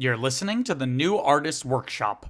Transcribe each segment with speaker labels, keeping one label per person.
Speaker 1: You're listening to the New Artist Workshop.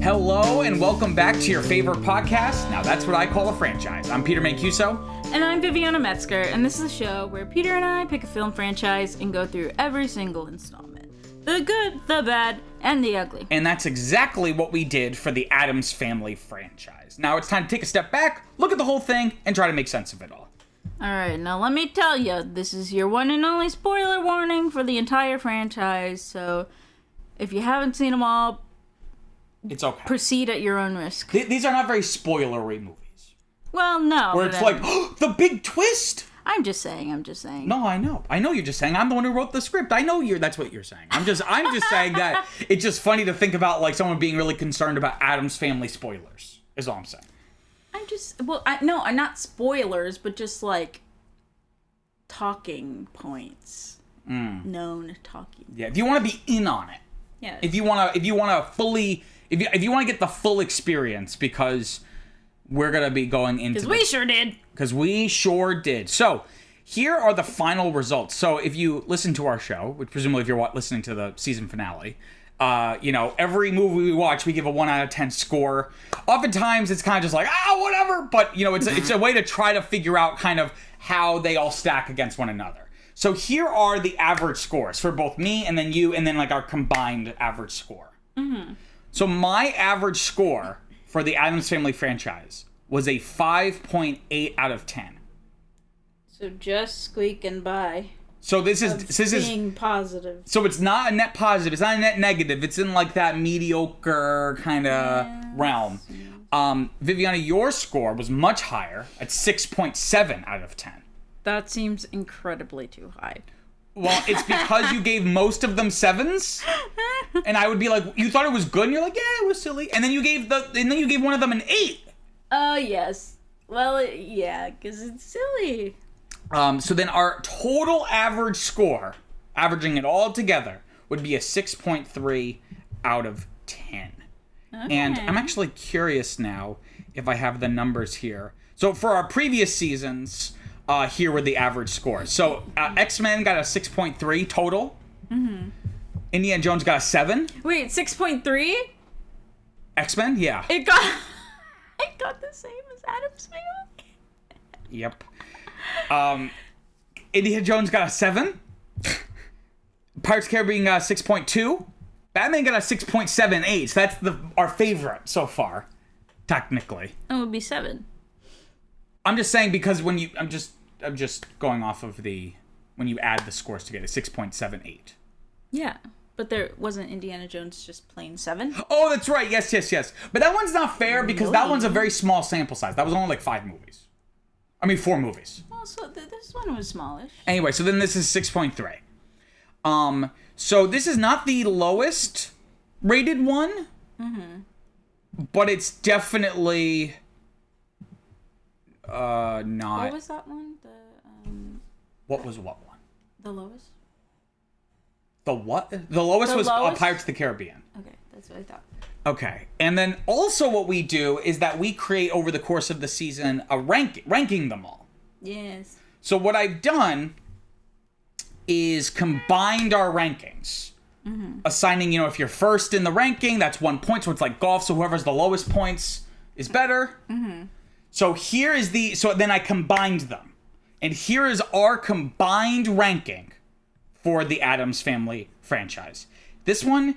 Speaker 1: Hello and welcome back to your favorite podcast. Now that's what I call a franchise. I'm Peter Mancuso.
Speaker 2: And I'm Viviana Metzger, and this is a show where Peter and I pick a film franchise and go through every single installment. The good, the bad, and the ugly.
Speaker 1: And that's exactly what we did for the Addams Family franchise. Now it's time to take a step back, look at the whole thing, and try to make sense of it all.
Speaker 2: Alright, now let me tell you, this is your one and only spoiler warning for the entire franchise, so if you haven't seen them all,
Speaker 1: it's okay.
Speaker 2: Proceed at your own risk.
Speaker 1: These are not very spoilery movies.
Speaker 2: Well, no.
Speaker 1: Where it's like, oh, the big twist!
Speaker 2: I'm just saying.
Speaker 1: No, I know. I know you're just saying. I'm the one who wrote the script. I know that's what you're saying. I'm just saying that it's just funny to think about, like, someone being really concerned about Addams Family spoilers, is all I'm saying.
Speaker 2: I'm not spoilers, but just, like, talking points. Known talking.
Speaker 1: Yeah, if you want to be in on it.
Speaker 2: Yeah.
Speaker 1: If you want to get the full experience, because we're going to be going into...
Speaker 2: Because we sure did.
Speaker 1: Because we sure did. So, here are the final results. So, if you listen to our show, which presumably if you're listening to the season finale, every movie we watch, we give a 1 out of 10 score. Oftentimes, it's kind of just like, whatever. But, it's a way to try to figure out kind of how they all stack against one another. So here are the average scores for both me and then you, and then like our combined average score. Mm-hmm. So my average score for the Addams Family franchise was a 5.8 out of 10.
Speaker 2: So just squeaking by.
Speaker 1: So this is
Speaker 2: being positive.
Speaker 1: So it's not a net positive. It's not a net negative. It's in like that mediocre kind of realm. Viviana, your score was much higher at 6.7 out of 10.
Speaker 2: That seems incredibly too high.
Speaker 1: Well, it's because you gave most of them 7s, and I would be like, you thought it was good, and you're like, yeah, it was silly, and then you gave one of them an 8.
Speaker 2: Oh yes, well, yeah, because it's silly.
Speaker 1: So then our total average score, averaging it all together, would be a 6.3 out of 10. Okay. And I'm actually curious now if I have the numbers here. So for our previous seasons. Here were the average scores. So, X-Men got a 6.3 total. Mm-hmm. Indiana Jones got a 7.
Speaker 2: Wait, 6.3?
Speaker 1: X-Men? Yeah.
Speaker 2: It got the same as Addams Family?
Speaker 1: Yep. Indiana Jones got a 7. Pirates of the Caribbean got a 6.2. Batman got a 6.78. So that's our favorite so far, technically.
Speaker 2: It would be 7.
Speaker 1: I'm just saying because I'm just going off of when you add the scores together, 6.78.
Speaker 2: Yeah, but there wasn't Indiana Jones just plain 7?
Speaker 1: Oh, that's right. Yes. But that one's not fair because that one's a very small sample size. That was only like 4 movies.
Speaker 2: Well, so this one was smallish.
Speaker 1: Anyway, so then this is 6.3. So this is not the lowest rated one, but it's definitely... not.
Speaker 2: What was that one?
Speaker 1: What was what one?
Speaker 2: The lowest?
Speaker 1: The what? The lowest was Pirates of the Caribbean.
Speaker 2: Okay, that's what I thought.
Speaker 1: Okay, and then also what we do is that we create over the course of the season a ranking them all.
Speaker 2: Yes.
Speaker 1: So what I've done is combined our rankings. Mm-hmm. Assigning, if you're first in the ranking, that's 1 point. So it's like golf. So whoever's the lowest points is better. Mm-hmm. So so then I combined them. And here is our combined ranking for the Addams Family franchise. This one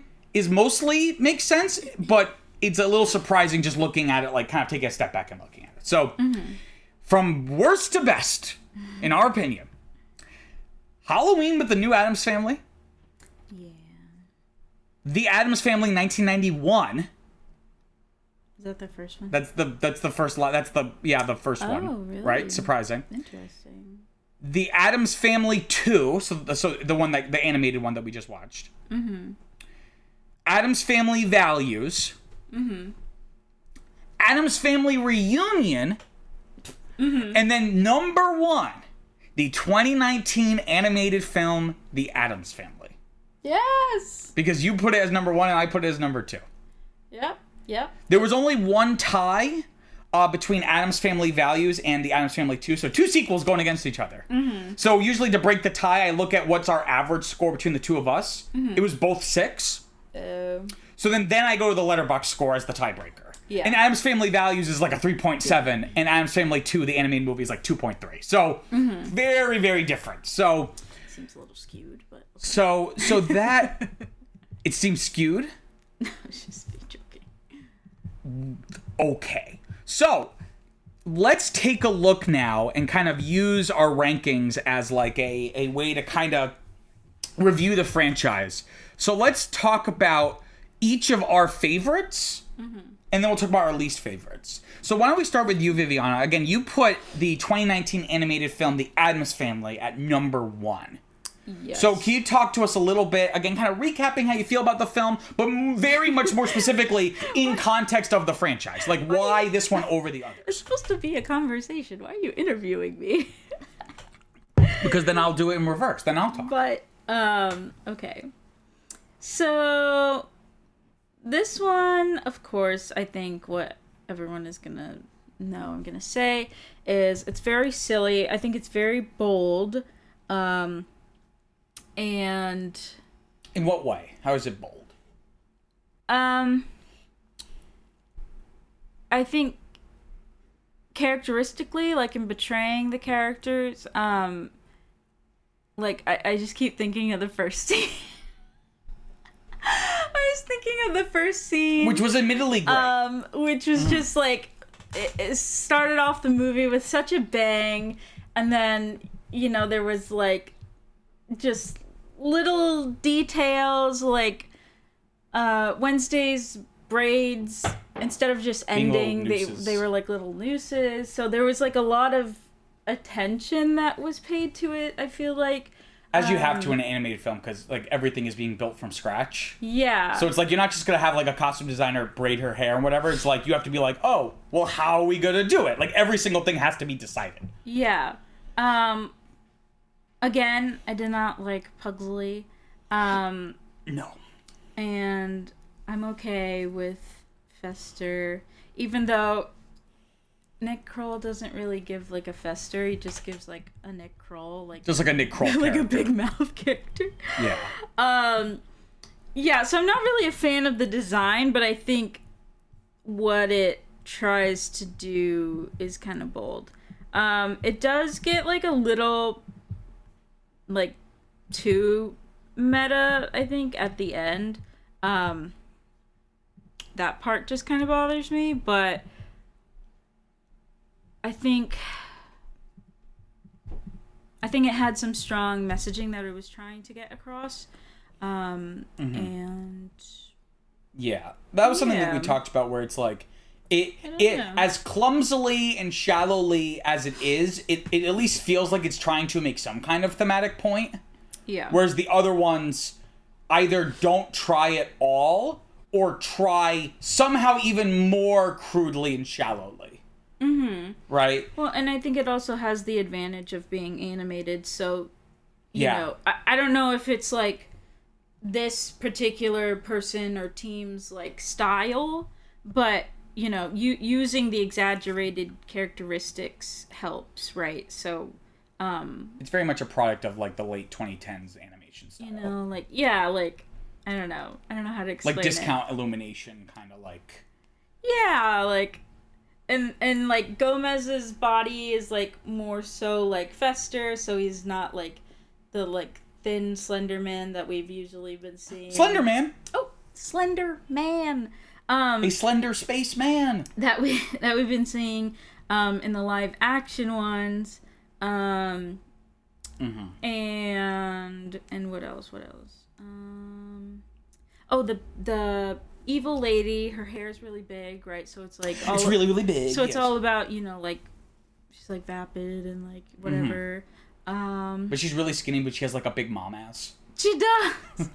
Speaker 1: mostly makes sense, but it's a little surprising just looking at it, like kind of taking a step back and looking at it. So from worst to best, in our opinion, Halloween with the new Addams Family.
Speaker 2: Yeah.
Speaker 1: The Addams Family 1991.
Speaker 2: Is that the first one?
Speaker 1: That's the first one. That's the first one.
Speaker 2: Oh, really?
Speaker 1: Right? Surprising.
Speaker 2: Interesting.
Speaker 1: The Addams Family 2, so the one the animated one that we just watched. Mm-hmm. Addams Family Values. Mm-hmm. Addams Family Reunion, and then number 1, the 2019 animated film, The Addams Family.
Speaker 2: Yes!
Speaker 1: Because you put it as number 1 and I put it as number 2.
Speaker 2: Yep.
Speaker 1: There was only one tie between Addams Family Values and The Addams Family 2, so 2 sequels going against each other. So usually to break the tie, I look at what's our average score between the two of us. It was both 6. So then I go to the Letterboxd score as the tiebreaker.
Speaker 2: Yeah.
Speaker 1: And Addams Family Values is like a 3.7, and Addams Family 2, the animated movie, is like 2.3. So very, very different. So
Speaker 2: seems a little skewed, but okay.
Speaker 1: so that it seems skewed.
Speaker 2: I was just joking.
Speaker 1: Okay. So let's take a look now and kind of use our rankings as like a way to kind of review the franchise. So let's talk about each of our favorites, and then we'll talk about our least favorites. So why don't we start with you, Viviana? Again, you put the 2019 animated film, The Addams Family, at number 1.
Speaker 2: Yes.
Speaker 1: So can you talk to us a little bit, again, kind of recapping how you feel about the film, but very much more specifically in context of the franchise? Like, why this one over the others?
Speaker 2: It's supposed to be a conversation. Why are you interviewing me?
Speaker 1: Because then I'll do it in reverse. Then I'll talk.
Speaker 2: But, okay. So, this one, of course, I think what everyone is gonna know I'm gonna say is it's very silly. I think it's very bold. And
Speaker 1: in what way? How is it bold?
Speaker 2: I think characteristically, like in betraying the characters, like I just keep thinking of the first scene. I was thinking of the first scene,
Speaker 1: which was admittedly great.
Speaker 2: Which was just like it started off the movie with such a bang, and then there was like just little details like Wednesday's braids, instead of just ending, they were like little nooses. So there was like a lot of attention that was paid to it, I feel like.
Speaker 1: As you have to in an animated film, because like everything is being built from scratch.
Speaker 2: Yeah.
Speaker 1: So it's like you're not just gonna have like a costume designer braid her hair and whatever. It's like you have to be like, oh, well, how are we gonna do it? Like every single thing has to be decided.
Speaker 2: Yeah. Again, I did not like Pugsley.
Speaker 1: No.
Speaker 2: And I'm okay with Fester, even though Nick Kroll doesn't really give like a Fester. He just gives like a Nick Kroll, like
Speaker 1: just like a Nick Kroll,
Speaker 2: like
Speaker 1: character.
Speaker 2: a big mouth character.
Speaker 1: Yeah.
Speaker 2: Yeah. So I'm not really a fan of the design, but I think what it tries to do is kind of bold. It does get like a little like too meta, I think, at the end. That part just kind of bothers me, but I think it had some strong messaging that it was trying to get across. And
Speaker 1: yeah, that was something that we talked about, where it's like it as clumsily and shallowly as it is, it at least feels like it's trying to make some kind of thematic point.
Speaker 2: Yeah.
Speaker 1: Whereas the other ones either don't try at all or try somehow even more crudely and shallowly. Right?
Speaker 2: Well, and I think it also has the advantage of being animated, so you know, I don't know if it's like this particular person or team's like style, but using the exaggerated characteristics helps, right? So
Speaker 1: it's very much a product of like the late 2010s animation style.
Speaker 2: Like I don't know how to explain
Speaker 1: like discount illumination, kind of like.
Speaker 2: Yeah, like, and like Gomez's body is like more so like Fester, so he's not like the like thin slender man that we've usually been seeing.
Speaker 1: Slender Man.
Speaker 2: Oh, Slender Man.
Speaker 1: A slender space man
Speaker 2: that we've been seeing in the live action ones. And what else? The evil lady, her hair is really big, right? So it's like
Speaker 1: it's really, really big.
Speaker 2: So it's all about, like she's like vapid and like whatever.
Speaker 1: But she's really skinny, but she has like a big mom ass.
Speaker 2: She does.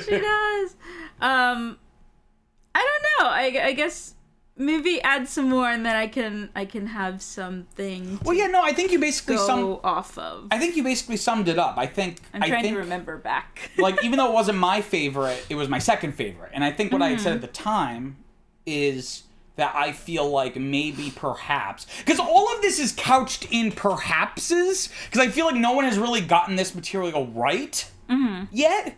Speaker 2: She does. I don't know. I guess maybe add some more, and then I can have something.
Speaker 1: Well, yeah, no, I think you basically
Speaker 2: go off of.
Speaker 1: I think you basically summed it up. I'm trying
Speaker 2: to remember back.
Speaker 1: Like, even though it wasn't my favorite, it was my second favorite, and I think what I had said at the time is that I feel like maybe perhaps, because all of this is couched in perhapses, because I feel like no one has really gotten this material right yet.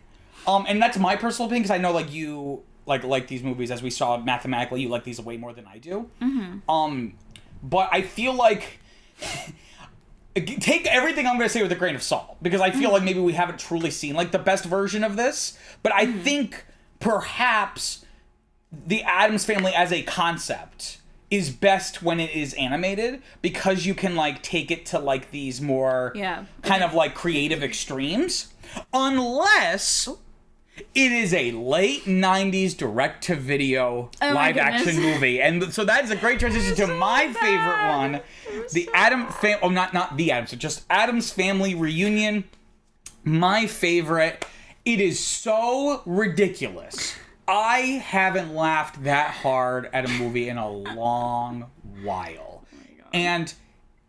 Speaker 1: And that's my personal opinion, because I know like you like these movies, as we saw mathematically, you like these way more than I do. But I feel like take everything I'm going to say with a grain of salt, because I feel like maybe we haven't truly seen like the best version of this. But I think perhaps the Addams Family as a concept is best when it is animated, because you can like take it to like these more kind of like creative extremes, unless it is a late 90s direct-to-video live-action movie. And so that is a great transition to my favorite one. The Addams Family... Oh, not the Addams. Just Addams Family Reunion. My favorite. It is so ridiculous. I haven't laughed that hard at a movie in a long while. And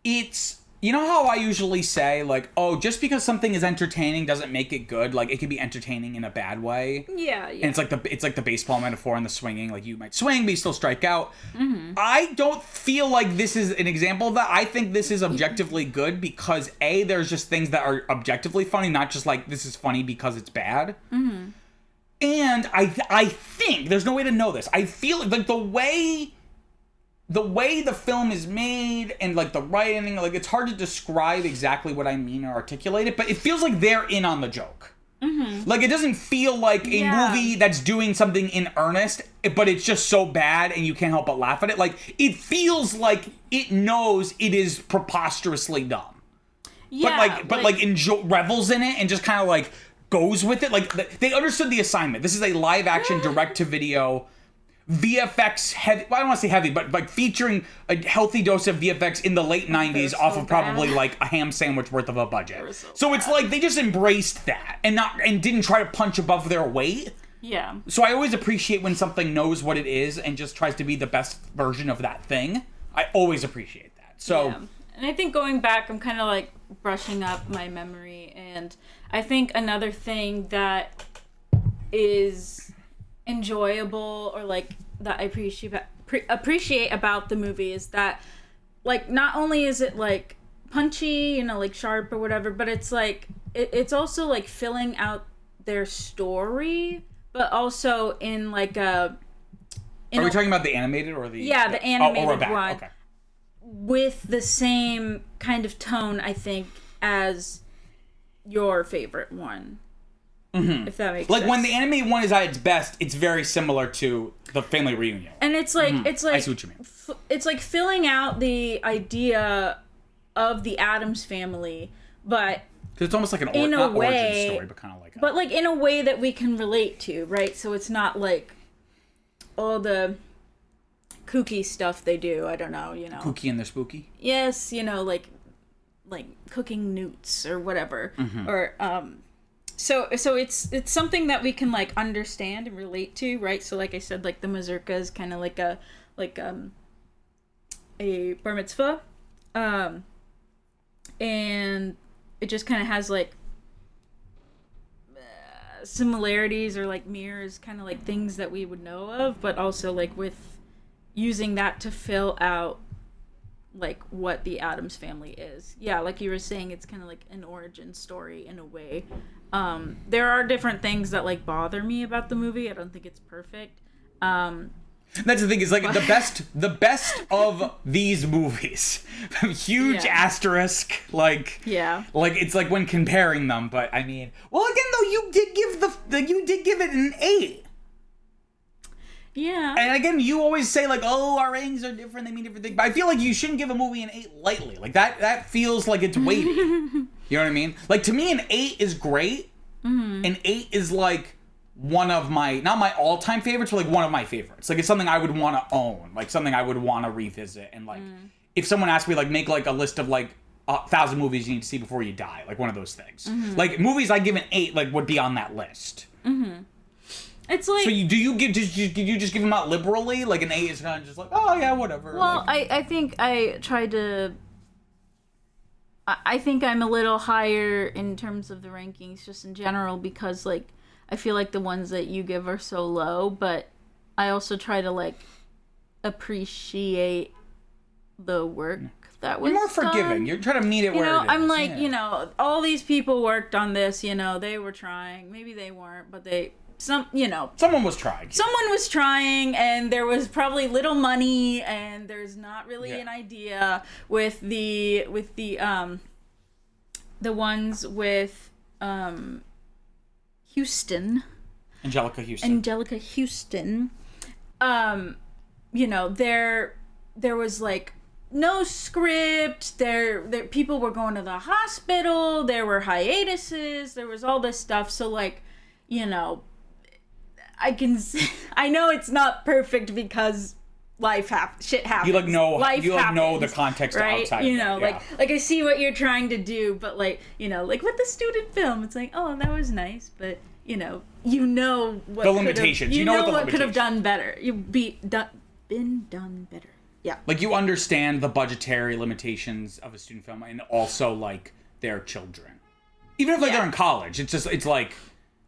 Speaker 1: it's... You know how I usually say, like, oh, just because something is entertaining doesn't make it good. Like, it can be entertaining in a bad way.
Speaker 2: Yeah.
Speaker 1: And it's like the baseball metaphor and the swinging. Like, you might swing, but you still strike out. I don't feel like this is an example of that. I think this is objectively good because, A, there's just things that are objectively funny, not just like, this is funny because it's bad. And I think, there's no way to know this, I feel like the way the film is made and like the writing, like it's hard to describe exactly what I mean or articulate it, but it feels like they're in on the joke. Like, it doesn't feel like a movie that's doing something in earnest, but it's just so bad and you can't help but laugh at it. Like, it feels like it knows it is preposterously dumb. But revels in it and just kind of like goes with it. Like, they understood the assignment. This is a live action direct to video VFX heavy, well, I don't want to say heavy, but like featuring a healthy dose of VFX in the late 90s off of probably like a ham sandwich worth of a budget. So it's like they just embraced that and didn't try to punch above their weight.
Speaker 2: Yeah.
Speaker 1: So I always appreciate when something knows what it is and just tries to be the best version of that thing. I always appreciate that. So
Speaker 2: and I think going back, I'm kind of like brushing up my memory, and I think another thing that is enjoyable or like that I appreciate about the movie is that like not only is it like punchy, you know, like sharp or whatever, but it's like it's also like filling out their story, but also in like a...
Speaker 1: Are we talking about the animated or the...
Speaker 2: Yeah, the animated one.
Speaker 1: Okay.
Speaker 2: With the same kind of tone, I think, as your favorite one. Mm-hmm. If that makes sense.
Speaker 1: Like, when the animated one is at its best, it's very similar to the Family Reunion.
Speaker 2: And it's like... It's like
Speaker 1: I see what you mean.
Speaker 2: It's like filling out the idea of the Addams Family, but...
Speaker 1: Because it's almost like an origin story, but kind of like...
Speaker 2: But, like, in a way that we can relate to, right? So it's not, like, all the kooky stuff they do. I don't know, you know.
Speaker 1: Kooky and they're spooky?
Speaker 2: Yes, you know, like cooking newts or whatever. Mm-hmm. Or, So it's something that we can, like, understand and relate to, right? So, like I said, like, the mazurka is kind of like a bar mitzvah. And it just kind of has, like, similarities or, like, mirrors, kind of like things that we would know of, but also, like, with using that to fill out, like, what the Addams Family is. Yeah, like you were saying, it's kind of like an origin story in a way. There are different things that, like, bother me about the movie. I don't think it's perfect.
Speaker 1: That's the thing, is like the best of these movies. Huge asterisk, like it's like when comparing them, but I mean, well, again though, you did give it an 8.
Speaker 2: Yeah.
Speaker 1: And again, you always say like, oh, our ratings are different, they mean different things. But I feel like you shouldn't give a movie an 8 lightly. Like that feels like it's weighty. You know what I mean? Like, to me, an 8 is great. Mm-hmm. An 8 is like one of my, not my all-time favorites, but like one of my favorites. Like, it's something I would want to own. Like, something I would want to revisit. And like, if someone asked me, like, make like a list of like 1,000 movies you need to see before you die. Like, one of those things. Mm-hmm. Like, movies I give an 8, like, would be on that list.
Speaker 2: Mm-hmm. It's like...
Speaker 1: So did you just give them out liberally? Like an 8 is kind of just like, oh yeah, whatever.
Speaker 2: Well,
Speaker 1: like,
Speaker 2: I think I tried to... I think I'm a little higher in terms of the rankings just in general because, like, I feel like the ones that you give are so low, but I also try to, like, appreciate the work that was
Speaker 1: You're more forgiving.
Speaker 2: done.
Speaker 1: You're trying to meet it where it is.
Speaker 2: I'm like, all these people worked on this, they were trying. Maybe they weren't, but someone
Speaker 1: was trying.
Speaker 2: Someone was trying, and there was probably little money, and there's not really an idea with the ones with Houston.
Speaker 1: Angelica Houston.
Speaker 2: There was like no script. There people were going to the hospital. There were hiatuses. There was all this stuff. So like, I know it's not perfect because shit happens.
Speaker 1: You know the context
Speaker 2: right?
Speaker 1: outside.
Speaker 2: Like I see what you're trying to do, but like with the student film, it's like, oh, that was nice, but what
Speaker 1: the limitations.
Speaker 2: What could have done better. Been done better. Yeah.
Speaker 1: Like you understand the budgetary limitations of a student film, and also like their children, even if they're in college. It's like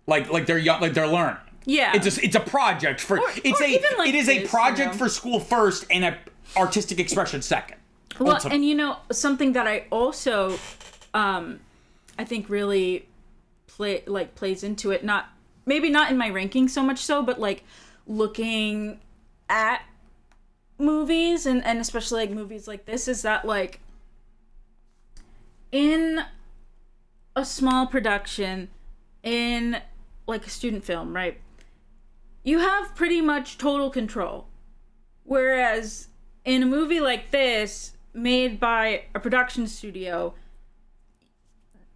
Speaker 1: they're young, like they're learning.
Speaker 2: Yeah.
Speaker 1: It's a project for it is a project for school first and an artistic expression second.
Speaker 2: Well, and something that I also I think really plays into it, maybe not in my ranking so much so, but like looking at movies and especially like movies like this, is that like in a small production, in like a student film, right, you have pretty much total control, whereas in a movie like this made by a production studio,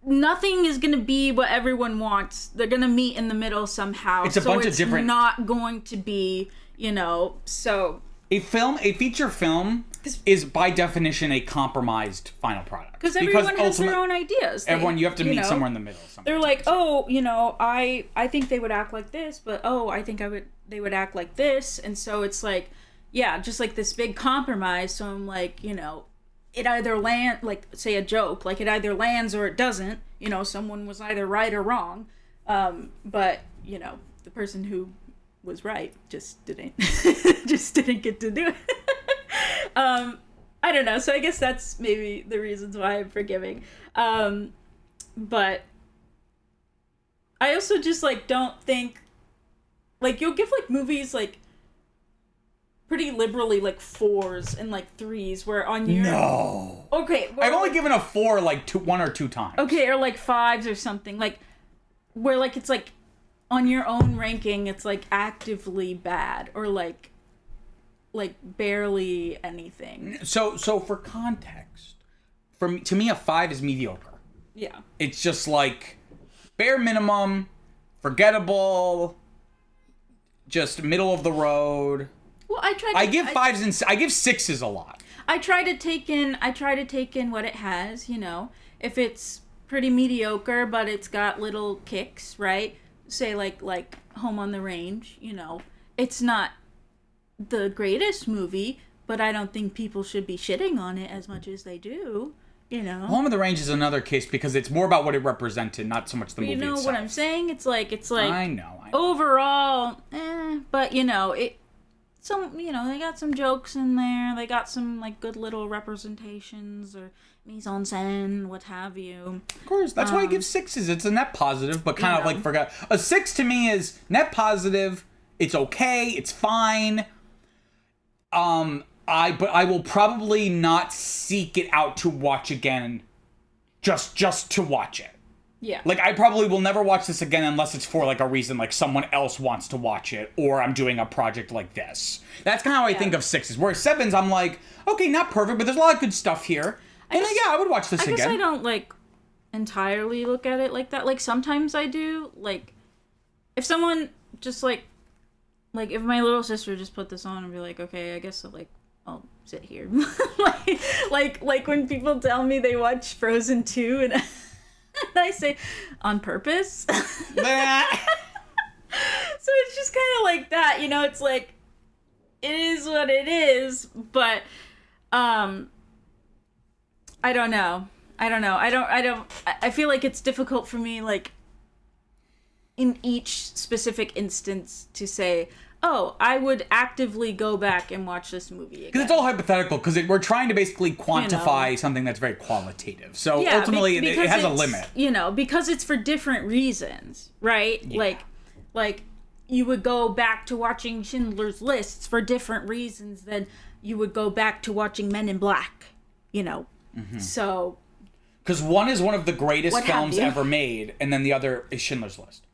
Speaker 2: nothing is going to be what everyone wants. They're going to meet in the middle somehow.
Speaker 1: It's a bunch of different...
Speaker 2: It's not going to be, so...
Speaker 1: A feature film is by definition a compromised final product.
Speaker 2: Because everyone has their own ideas.
Speaker 1: You have to meet somewhere in the middle.
Speaker 2: They're like, I think they would act like this, but I think they would act like this. And so it's like, just like this big compromise. So I'm like, it either like say a joke, like it either lands or it doesn't. Someone was either right or wrong. But, the person who was right just didn't get to do it. I don't know, so I guess that's maybe the reasons why I'm forgiving. But I also just like don't think like you'll give like movies like pretty liberally like 4s and like 3s, where on your okay,
Speaker 1: I've only given a 4 like 1 or 2 times.
Speaker 2: Okay, or like 5s or something, like where like it's like on your own ranking, it's like actively bad or like barely anything. So
Speaker 1: for context, to me a 5 is mediocre.
Speaker 2: Yeah. It's
Speaker 1: just like bare minimum, forgettable, just middle of the road.
Speaker 2: Well, I
Speaker 1: give 5s and I give 6s a lot.
Speaker 2: I try to take in what it has, If it's pretty mediocre but it's got little kicks, right? Say like Home on the Range, it's not the greatest movie, but I don't think people should be shitting on it as much as they do,
Speaker 1: Home on the Range is another case because it's more about what it represented, not so much the movie itself.
Speaker 2: You know what I'm saying? It's like
Speaker 1: I know.
Speaker 2: Overall, but they got some jokes in there. They got some like good little representations or mise en scène, what have you.
Speaker 1: Of course, that's why I give 6s. It's a net positive, but kind of like forgot. A 6 to me is net positive. It's okay. It's fine. I will probably not seek it out to watch again, just to watch it.
Speaker 2: Yeah.
Speaker 1: Like, I probably will never watch this again unless it's for, like, a reason, like, someone else wants to watch it, or I'm doing a project like this. That's kind of how I think of 6s. Whereas 7s, I'm like, okay, not perfect, but there's a lot of good stuff here. I would watch this again.
Speaker 2: I guess I don't, like, entirely look at it like that. Like, sometimes I do. Like, if someone just, like, if my little sister just put this on and be like, okay, I guess, I'll sit here. like when people tell me they watch Frozen 2 and... I say, on purpose? So So it's just kind of like that, you know, it's like, it is what it is, but, I don't know. I feel like it's difficult for me, like, in each specific instance to say, oh, I would actively go back and watch this movie again.
Speaker 1: Because it's all hypothetical, because we're trying to basically quantify something that's very qualitative. So ultimately, it has a limit.
Speaker 2: You know, because it's for different reasons, right?
Speaker 1: Yeah.
Speaker 2: Like you would go back to watching Schindler's List for different reasons than you would go back to watching Men in Black, you know? Mm-hmm. So...
Speaker 1: Because one is one of the greatest films ever made, and then the other is Schindler's List.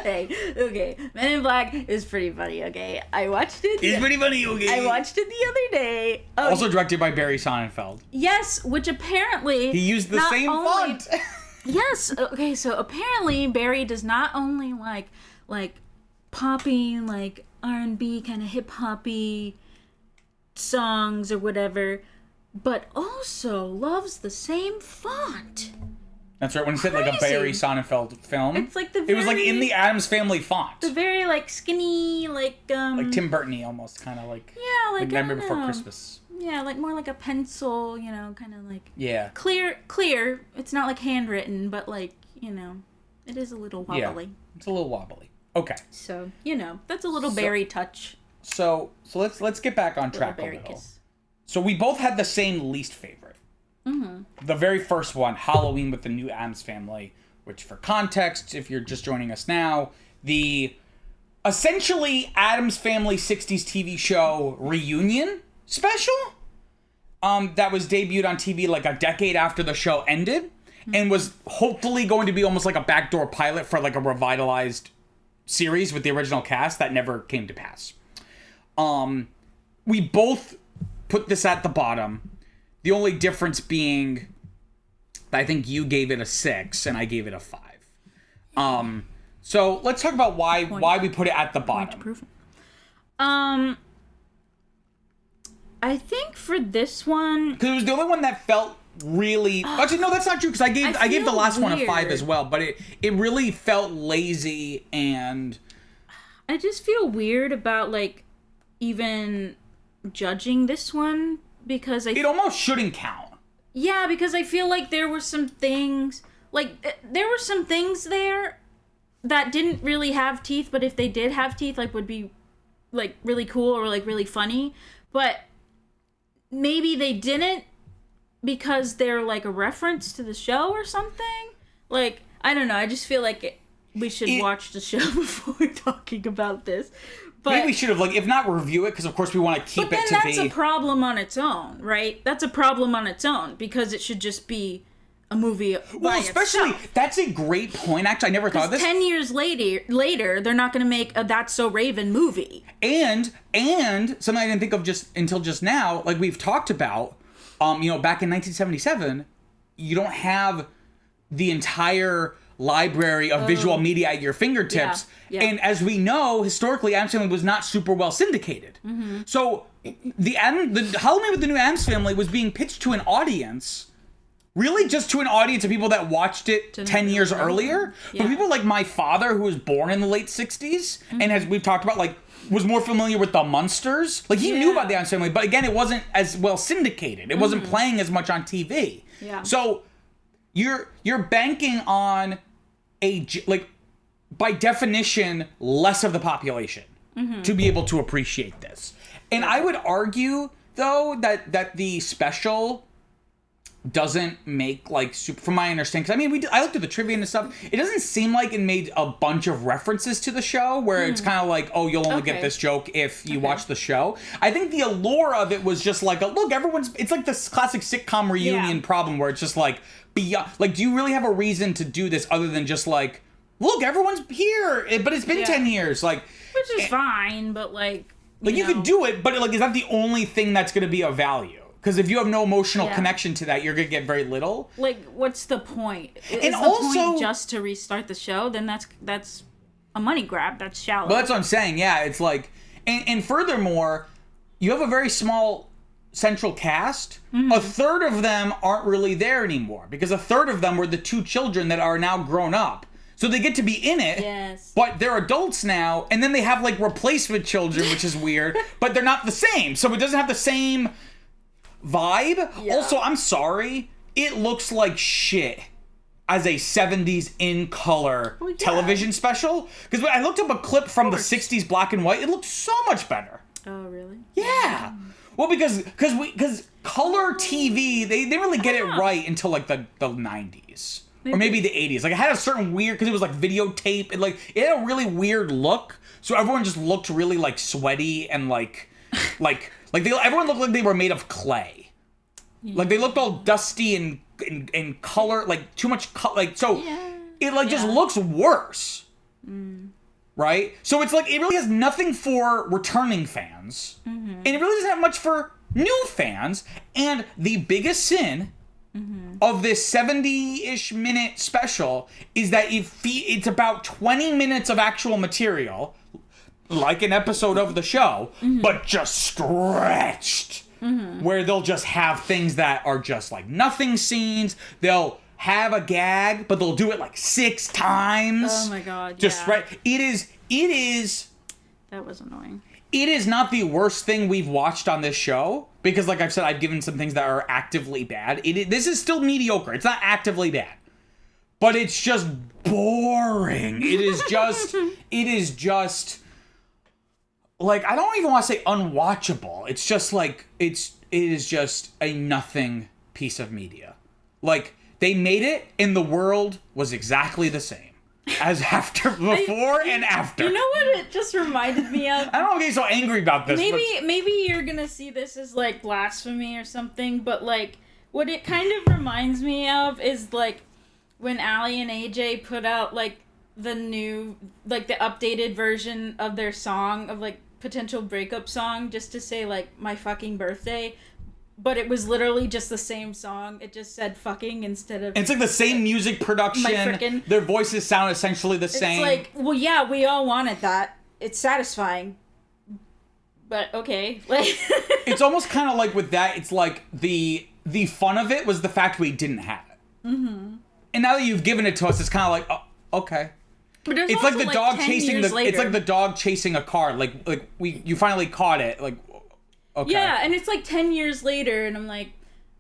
Speaker 2: Hey, okay. Men in Black is pretty funny, okay? I watched it.
Speaker 1: It's pretty funny, okay?
Speaker 2: I watched it the other day.
Speaker 1: Also directed by Barry Sonnenfeld.
Speaker 2: Yes, which apparently...
Speaker 1: He used the same font.
Speaker 2: Yes, okay, so apparently Barry does not only like popping, like R&B, kind of hip-hoppy songs or whatever, but also loves the same font.
Speaker 1: That's right. When he said like a Barry Sonnenfeld film,
Speaker 2: it's like it
Speaker 1: was like in the Addams Family font.
Speaker 2: The very like skinny, like
Speaker 1: Tim Burton-y almost, kind of like
Speaker 2: like
Speaker 1: Nightmare Before Christmas.
Speaker 2: Yeah, like more like a pencil, you know, kind of like clear. It's not like handwritten, but like, you know, it is a little wobbly.
Speaker 1: Yeah, it's a little wobbly. Okay.
Speaker 2: So, you know, that's a little Barry touch.
Speaker 1: So let's get back on track a little. So we both had the same least favorite. Mm-hmm. The very first one, Halloween with the New Addams Family, which for context, if you're just joining us now, the essentially Addams Family 60s TV show reunion special that was debuted on TV like a decade after the show ended and was hopefully going to be almost like a backdoor pilot for like a revitalized series with the original cast that never came to pass. We both put this at the bottom. The only difference being I think you gave it a 6 and I gave it a 5. So let's talk about why we put it at the bottom.
Speaker 2: I think for this one,
Speaker 1: because it was the only one that felt really. Actually, no, that's not true. Because I gave the last one a 5 as well, but it really felt lazy, and
Speaker 2: I just feel weird about like even judging this one because
Speaker 1: it almost shouldn't count.
Speaker 2: Yeah, because I feel like there were some things there that didn't really have teeth, but if they did have teeth, like would be like really cool or like really funny, but maybe they didn't because they're like a reference to the show or something. Like, I don't know. I just feel like we should watch the show before we're talking about this. But
Speaker 1: maybe we should have, like, if not review it, because of course we want to keep it to be. But then
Speaker 2: that's a problem on its own, right? That's a problem on its own because it should just be a movie by
Speaker 1: especially
Speaker 2: itself.
Speaker 1: That's a great point. Actually, I never thought of this.
Speaker 2: 10 years later, they're not going to make a That's So Raven movie.
Speaker 1: And something I didn't think of until just now, like we've talked about, back in 1977, you don't have the entire library of visual media at your fingertips. Yeah. And as we know, historically, Addams Family was not super well syndicated. Mm-hmm. So the Halloween with the New Addams Family was being pitched to an audience, really just to an audience of people that watched it 10 years earlier. Yeah. But people like my father, who was born in the late 60s, and as we've talked about, like, was more familiar with the Munsters. Like, he knew about the Addams Family, but again, it wasn't as well syndicated. It wasn't playing as much on TV.
Speaker 2: Yeah.
Speaker 1: So you're banking on by definition, less of the population to be able to appreciate this. And I would argue, though, that the special doesn't make, like, super, from my understanding, because I mean, I looked at the trivia and stuff, it doesn't seem like it made a bunch of references to the show, where it's kind of like, oh, you'll only get this joke if you watch the show. I think the allure of it was just like, look, it's like this classic sitcom reunion problem, where it's just like, beyond, like, do you really have a reason to do this other than just like, look, everyone's here, but it's been 10 years, like,
Speaker 2: which is fine, but like
Speaker 1: you could do it, but like, is that the only thing that's going to be of value? Because if you have no emotional connection to that, you're going to get very little.
Speaker 2: Like, what's the point?
Speaker 1: And also,
Speaker 2: point just to restart the show? Then that's a money grab. That's shallow.
Speaker 1: Well, that's what I'm saying. Yeah, it's like, and furthermore, you have a very small central cast. Mm-hmm. A third of them aren't really there anymore because a third of them were the two children that are now grown up. So they get to be in it,
Speaker 2: Yes.
Speaker 1: but they're adults now, and then they have, like, replacement children, which is weird, but they're not the same. So it doesn't have the same vibe.
Speaker 2: Yeah.
Speaker 1: Also, I'm sorry, it looks like shit as a 70s in color television special. Because I looked up a clip from the 60s black and white, it looked so much better.
Speaker 2: Oh, really?
Speaker 1: Yeah. Well, because color TV, they didn't really get it right until, like, the 90s. Or maybe the 80s. Like, it had a certain weird, because it was, like, videotape. And, like, it had a really weird look. So everyone just looked really, like, sweaty and, everyone looked like they were made of clay. Yeah. Like, they looked all dusty and color, like, too much color. Like, so it, like, just looks worse. Right? So it's, like, it really has nothing for returning fans. And it really doesn't have much for new fans. And the biggest sin of this 70-ish minute special is that it's about 20 minutes of actual material, like an episode of the show, but just stretched. Where they'll just have things that are just like nothing scenes. They'll have a gag, but they'll do it like 6 times.
Speaker 2: Oh my god,
Speaker 1: just right. It is.
Speaker 2: That was annoying.
Speaker 1: It is not the worst thing we've watched on this show, because like I've said, I've given some things that are actively bad. This is still mediocre. It's not actively bad. But it's just boring. It is just like, I don't even want to say unwatchable. It's just like, it is just a nothing piece of media. Like, they made it and the world was exactly the same as before and after.
Speaker 2: You know what it just reminded me of?
Speaker 1: I don't want to get so angry about this.
Speaker 2: Maybe you're gonna see this as like blasphemy or something, but like what it kind of reminds me of is like when Allie and AJ put out like the new, like the updated version of their song, of like potential breakup song, just to say like my fucking birthday. But it was literally just the same song. It just said fucking instead of...
Speaker 1: It's like the same music production. Their voices sound essentially the same.
Speaker 2: It's like, well, yeah, we all wanted that. It's satisfying. But, okay. Like,
Speaker 1: it's almost kind of like with that, it's like the fun of it was the fact we didn't have it. And now that you've given it to us, it's kind of like, oh, okay.
Speaker 2: But
Speaker 1: it's like the dog chasing it's like the dog chasing a car. Like you finally caught it. Like, okay.
Speaker 2: Yeah, and it's like 10 years later, and I'm like,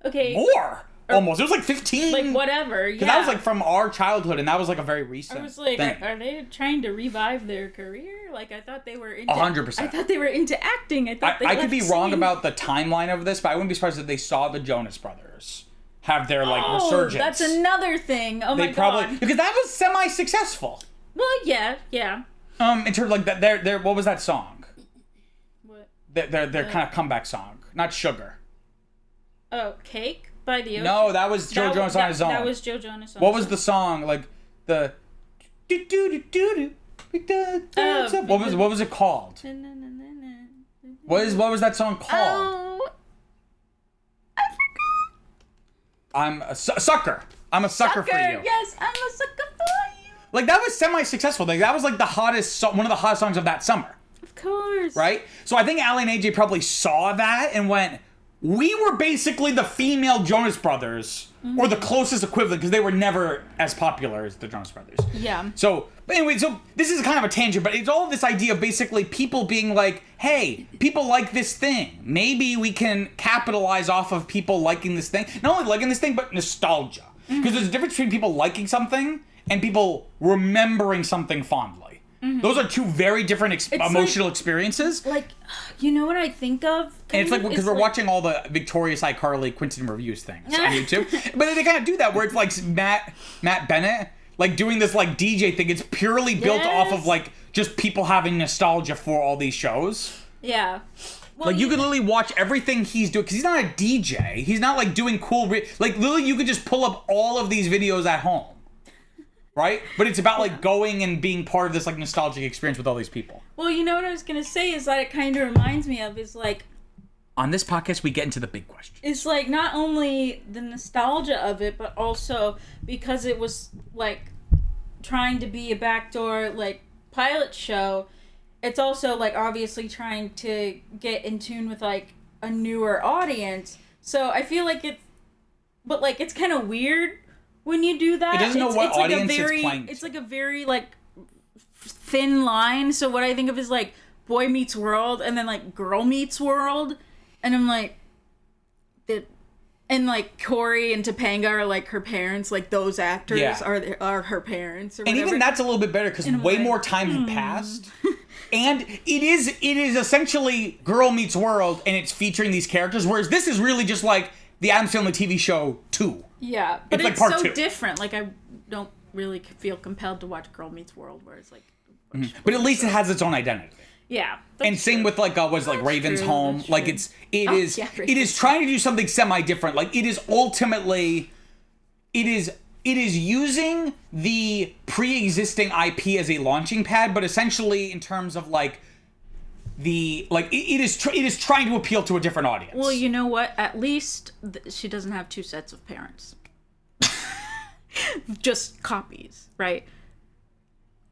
Speaker 2: okay.
Speaker 1: More! Almost. It was like 15.
Speaker 2: Like, whatever, yeah.
Speaker 1: Because that was like from our childhood, and that was like a very recent
Speaker 2: I was like,
Speaker 1: thing.
Speaker 2: Are they trying to revive their career? Like, I thought they were into...
Speaker 1: 100%.
Speaker 2: I thought they were into acting.
Speaker 1: I could be wrong about the timeline of this, but I wouldn't be surprised if they saw the Jonas Brothers have their, like, resurgence.
Speaker 2: That's another thing. Oh, my God.
Speaker 1: Because that was semi-successful.
Speaker 2: Well, yeah.
Speaker 1: In terms of, like, their what was that song?
Speaker 2: What?
Speaker 1: Their kind of comeback song. Not Sugar.
Speaker 2: Oh, Cake by the Ocean?
Speaker 1: No, that was Joe Jonas on his own.
Speaker 2: That was Joe Jonas on
Speaker 1: What was the song? Like, the... What was it called? What was that song called?
Speaker 2: Oh, I forgot.
Speaker 1: I'm a sucker. I'm a sucker for you.
Speaker 2: Yes, I'm a sucker for you.
Speaker 1: Like, that was semi-successful. Like, that was like one of the hottest songs of that summer.
Speaker 2: Of course.
Speaker 1: Right? So I think Allie and AJ probably saw that and went, we were basically the female Jonas Brothers, or the closest equivalent, because they were never as popular as the Jonas Brothers.
Speaker 2: Yeah.
Speaker 1: So, but anyway, so this is kind of a tangent, but it's all this idea of basically people being like, hey, people like this thing. Maybe we can capitalize off of people liking this thing. Not only liking this thing, but nostalgia. Because there's a difference between people liking something and people remembering something fondly. Those are two very different emotional experiences.
Speaker 2: Like, you know what I think of?
Speaker 1: And it's like, because we're watching all the Victorious iCarly Quentin reviews things on YouTube. But they kind of do that, where it's like Matt Bennett, like doing this like DJ thing. It's purely built off of like just people having nostalgia for all these shows.
Speaker 2: Yeah. Well,
Speaker 1: Like, you could literally watch everything he's doing, because he's not a DJ. He's not, like, doing cool... like, literally, you could just pull up all of these videos at home. Right? But it's about, like, going and being part of this, like, nostalgic experience with all these people.
Speaker 2: Well, you know what I was going to say is that it kind of reminds me of is, like...
Speaker 1: On this podcast, we get into the big question.
Speaker 2: It's, like, not only the nostalgia of it, but also because it was, like, trying to be a backdoor, like, pilot show... It's also, like, obviously trying to get in tune with, like, a newer audience. So I feel like it's... But, like, it's kind of weird when you do that,
Speaker 1: it doesn't know what audience
Speaker 2: it's
Speaker 1: playing.
Speaker 2: It's like a very like thin line. So what I think of is like Boy Meets World and then like Girl Meets World, and I'm like, and like Corey and Topanga are like her parents, like those actors are her parents, or whatever.
Speaker 1: And even that's a little bit better because way more time had passed. And it is essentially Girl Meets World, and it's featuring these characters, whereas this is really just like the Addams Family TV show 2.
Speaker 2: Yeah, but it's
Speaker 1: like part
Speaker 2: so
Speaker 1: 2.
Speaker 2: different. Like, I don't really feel compelled to watch Girl Meets World, where it's like...
Speaker 1: But at least it has its own identity.
Speaker 2: Yeah.
Speaker 1: And same with like Raven's Home. Like it is trying to do something semi-different. Like it is ultimately it is using the pre-existing IP as a launching pad, but essentially in terms of like it is trying to appeal to a different audience.
Speaker 2: Well, you know what? At least she doesn't have 2 sets of parents. Just copies, right?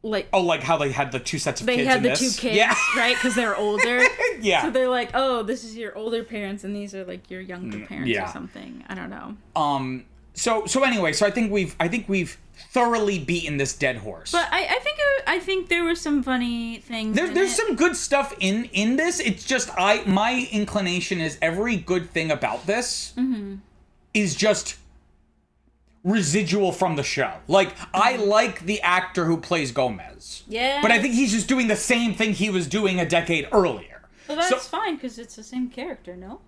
Speaker 2: Like how they had the 2 sets of kids in this. They had the 2 kids, yeah. Right? Because they're older. Yeah. So they're like, oh, this is your older parents, and these are like your younger parents or something. I don't know.
Speaker 1: So anyway, I think we've thoroughly beaten this dead horse.
Speaker 2: But I think there were some funny things.
Speaker 1: There's some good stuff in this. It's just my inclination is every good thing about this is just residual from the show. Like I like the actor who plays Gomez. Yeah. But I think he's just doing the same thing he was doing a decade earlier.
Speaker 2: Well, that's fine because it's the same character, no?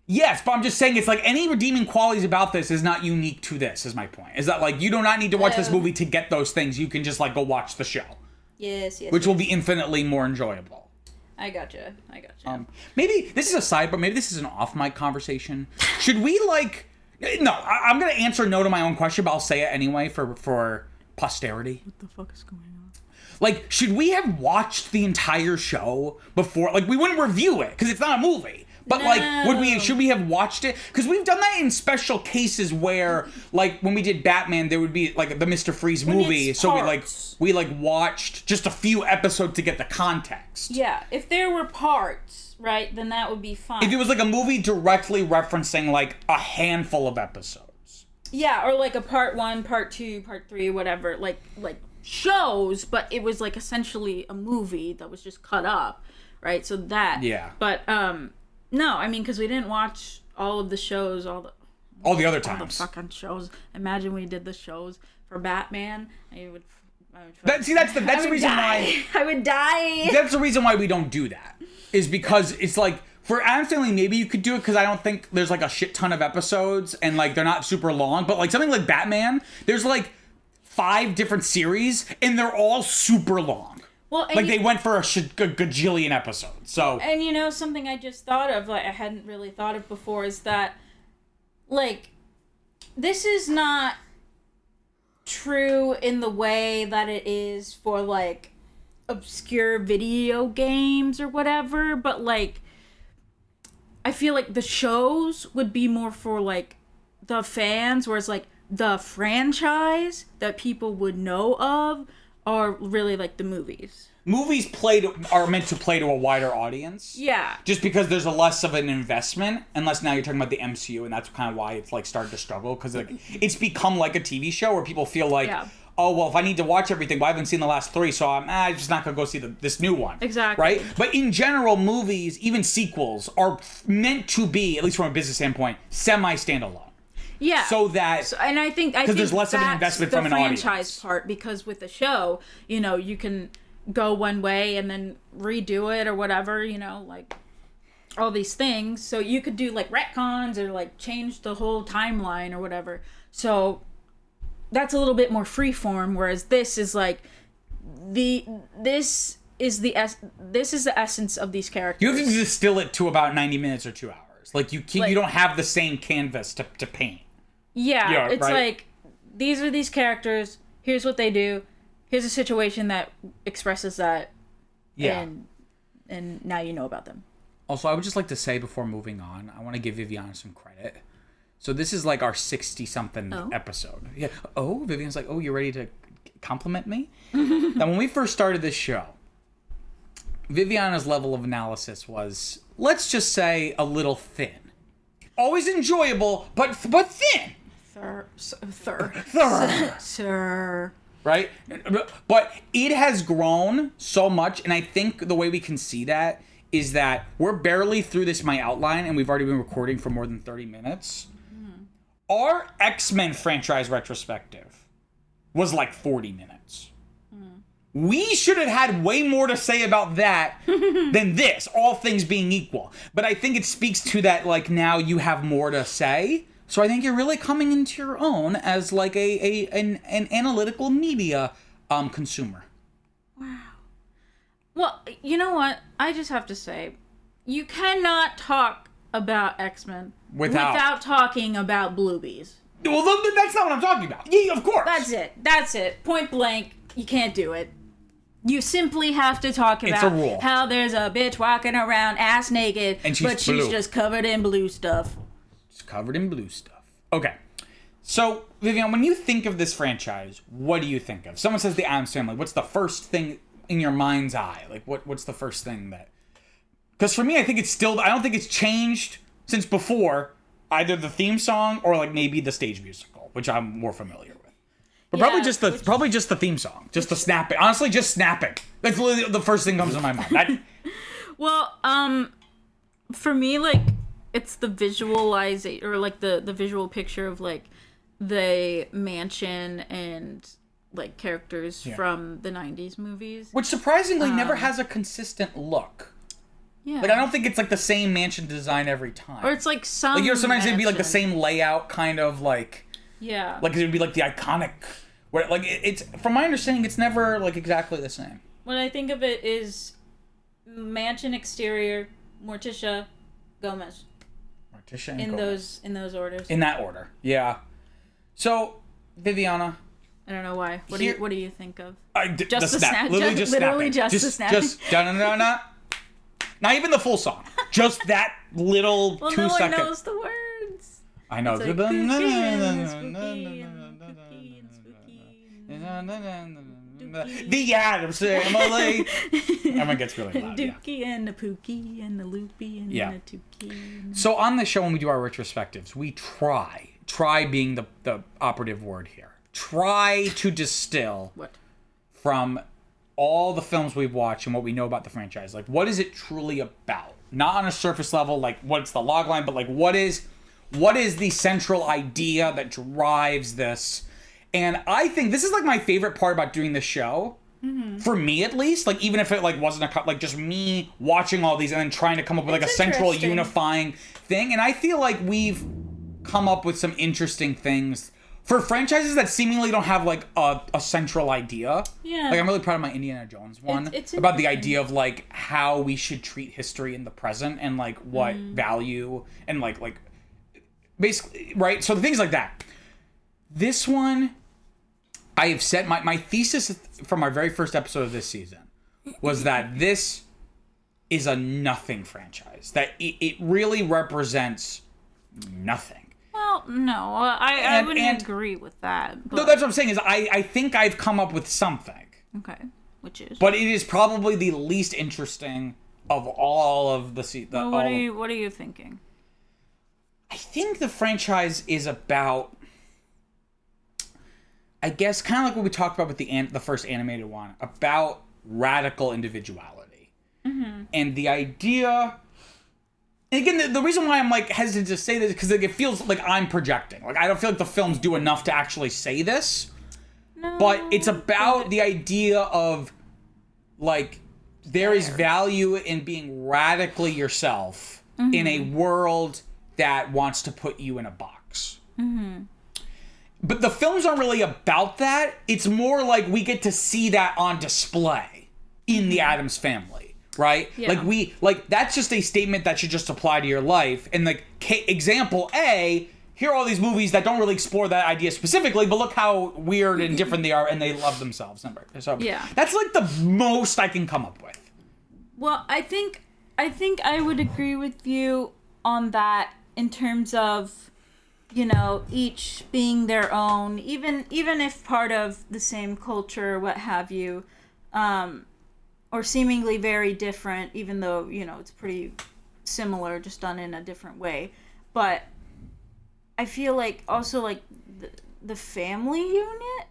Speaker 1: Yes, but I'm just saying it's like any redeeming qualities about this is not unique to this, is my point. Is that like you do not need to watch this movie to get those things. You can just like go watch the show. Yes. Which will be infinitely more enjoyable.
Speaker 2: I gotcha.
Speaker 1: Maybe this is a side, but maybe this is an off-mic conversation. Should we like... No, I'm going to answer no to my own question, but I'll say it anyway for posterity.
Speaker 2: What the fuck is going on?
Speaker 1: Like, should we have watched the entire show before? Like, we wouldn't review it because it's not a movie. But like, should we have watched it? Because we've done that in special cases where, like, when we did Batman, there would be like the Mr. Freeze movie, so we watched just a few episodes to get the context.
Speaker 2: Yeah, if there were parts, right, then that would be fine.
Speaker 1: If it was like a movie directly referencing like a handful of episodes.
Speaker 2: Yeah, or like a part 1, part 2, part 3, whatever, like shows, but it was like essentially a movie that was just cut up, right? So that. Yeah. But no, I mean, because we didn't watch all of the shows, all the
Speaker 1: other times.
Speaker 2: All the fucking shows. Imagine we did the shows for Batman.
Speaker 1: That's the reason why
Speaker 2: I would die.
Speaker 1: That's the reason why we don't do that. Is because it's like for Addams Family, maybe you could do it because I don't think there's like a shit ton of episodes and like they're not super long. But like something like Batman, there's like 5 different series and they're all super long. Well, like they went for a gajillion episodes. So
Speaker 2: and you know something I just thought of, like I hadn't really thought of before, is that like this is not true in the way that it is for like obscure video games or whatever, but like I feel like the shows would be more for like the fans, whereas like the franchise that people would know of are really like the movies.
Speaker 1: Movies are meant to play to a wider audience. Yeah. Just because there's a less of an investment, unless now you're talking about the MCU, and that's kind of why it's like started to struggle, because like, it's become like a TV show where people feel like, oh, well, if I need to watch everything, but I haven't seen the last 3, so I'm just not going to go see this new one. Exactly. Right? But in general, movies, even sequels, are meant to be, at least from a business standpoint, semi-standalone. Yeah. So that...
Speaker 2: and I think
Speaker 1: there's less of an investment from an audience.
Speaker 2: The franchise part, because with the show, you know, you can go one way and then redo it or whatever, you know, like all these things. So you could do like retcons or like change the whole timeline or whatever. So that's a little bit more freeform, whereas this is like this is the essence of these characters.
Speaker 1: You have to distill it to about 90 minutes or 2 hours. Like you don't have the same canvas to paint.
Speaker 2: Yeah, it's right? Like these are these characters. Here's what they do. Here's a situation that expresses that. Yeah. And now you know about them.
Speaker 1: Also, I would just like to say before moving on, I want to give Viviana some credit. So this is like our 60-something episode. Yeah. Oh, Vivian's like, oh, you're ready to compliment me? Now, when we first started this show, Viviana's level of analysis was, let's just say, a little thin. Always enjoyable, but thin.
Speaker 2: Sir.
Speaker 1: Right? But it has grown so much, and I think the way we can see that is that we're barely through this my outline, and we've already been recording for more than 30 minutes. Our X-Men franchise retrospective was like 40 minutes. We should have had way more to say about that than this, all things being equal. But I think it speaks to that, like, now you have more to say. So I think you're really coming into your own as like an analytical media consumer.
Speaker 2: Wow. Well, you know what? I just have to say, you cannot talk about X-Men without talking about Bluebees.
Speaker 1: Well, that's not what I'm talking about. Yeah, of course.
Speaker 2: That's it. Point blank, you can't do it. You simply have to talk about how there's a bitch walking around ass naked, but she's just covered in blue stuff.
Speaker 1: She's covered in blue stuff. Okay. So, Vivian, when you think of this franchise, what do you think of? Someone says the Addams Family. What's the first thing in your mind's eye? Like, what's the first thing that... Because for me, I think it's still... I don't think it's changed since before either the theme song or, like, maybe the stage musical, which I'm more familiar with. But probably just the theme song. Just the snapping. Honestly, just snapping. That's literally the first thing comes to my mind.
Speaker 2: Well, for me, like, it's the visualization, or, like, the visual picture of, like, the mansion and, like, characters from the 90s movies.
Speaker 1: Which surprisingly never has a consistent look. Yeah. Like, I don't think it's, like, the same mansion design every time.
Speaker 2: Or it's, like, some
Speaker 1: like, you know, sometimes it'd be, like, the same layout, kind of, like...
Speaker 2: Yeah.
Speaker 1: Like, it would be, like, the iconic... Where, like, it's... From my understanding, it's never, like, exactly the same.
Speaker 2: When I think of it is mansion exterior, Morticia, Gomez.
Speaker 1: Morticia and
Speaker 2: Gomez. In those orders.
Speaker 1: In that order, yeah. So, Viviana...
Speaker 2: I don't know why. What do you think of?
Speaker 1: Just the snap. Literally just
Speaker 2: literally
Speaker 1: snapping.
Speaker 2: Just the snapping.
Speaker 1: Just da-na-na-na. Not even the full song. Just that little 2 second.
Speaker 2: Well, no one knows the words.
Speaker 1: I know.
Speaker 2: It's like
Speaker 1: the Addams Family. Everyone gets really loud.
Speaker 2: Dookie and the Pookie and the Loopy and the Tookie.
Speaker 1: So on the show, when we do our retrospectives, we try being the operative word here. Try to distill from all the films we've watched and what we know about the franchise. Like, what is it truly about? Not on a surface level, like what's the log line, but like what is the central idea that drives this? And I think this is like my favorite part about doing this show. Mm-hmm. For me, at least. Like, even if it like wasn't like just me watching all these and then trying to come up with like a central unifying thing. And I feel like we've come up with some interesting things for franchises that seemingly don't have, like, a central idea. Yeah. Like, I'm really proud of my Indiana Jones one. It's about the idea of, like, how we should treat history in the present and, like, what value and, like, basically, right? So, things like that. This one, I have set my thesis from our very first episode of this season was that this is a nothing franchise. That it really represents nothing.
Speaker 2: Well, no, I wouldn't agree with that. But...
Speaker 1: No, that's what I'm saying is I think I've come up with something.
Speaker 2: Okay, which is?
Speaker 1: But it is probably the least interesting of all of the...
Speaker 2: Well, what are you thinking?
Speaker 1: I think the franchise is about... I guess kind of like what we talked about with the first animated one. About radical individuality. Mm-hmm. And the idea... And again, the reason why I'm like hesitant to say this is because like, it feels like I'm projecting. Like I don't feel like the films do enough to actually say this. No, but it's about the idea of like there is value in being radically yourself in a world that wants to put you in a box. Mm-hmm. But the films aren't really about that. It's more like we get to see that on display in the Addams Family. Right? Yeah. Like that's just a statement that should just apply to your life. And like example A, here are all these movies that don't really explore that idea specifically, but look how weird and different they are and they love themselves. So yeah. That's like the most I can come up with.
Speaker 2: Well, I think I would agree with you on that in terms of, you know, each being their own, even if part of the same culture, what have you, or seemingly very different, even though, you know, it's pretty similar, just done in a different way. But I feel like also like the family unit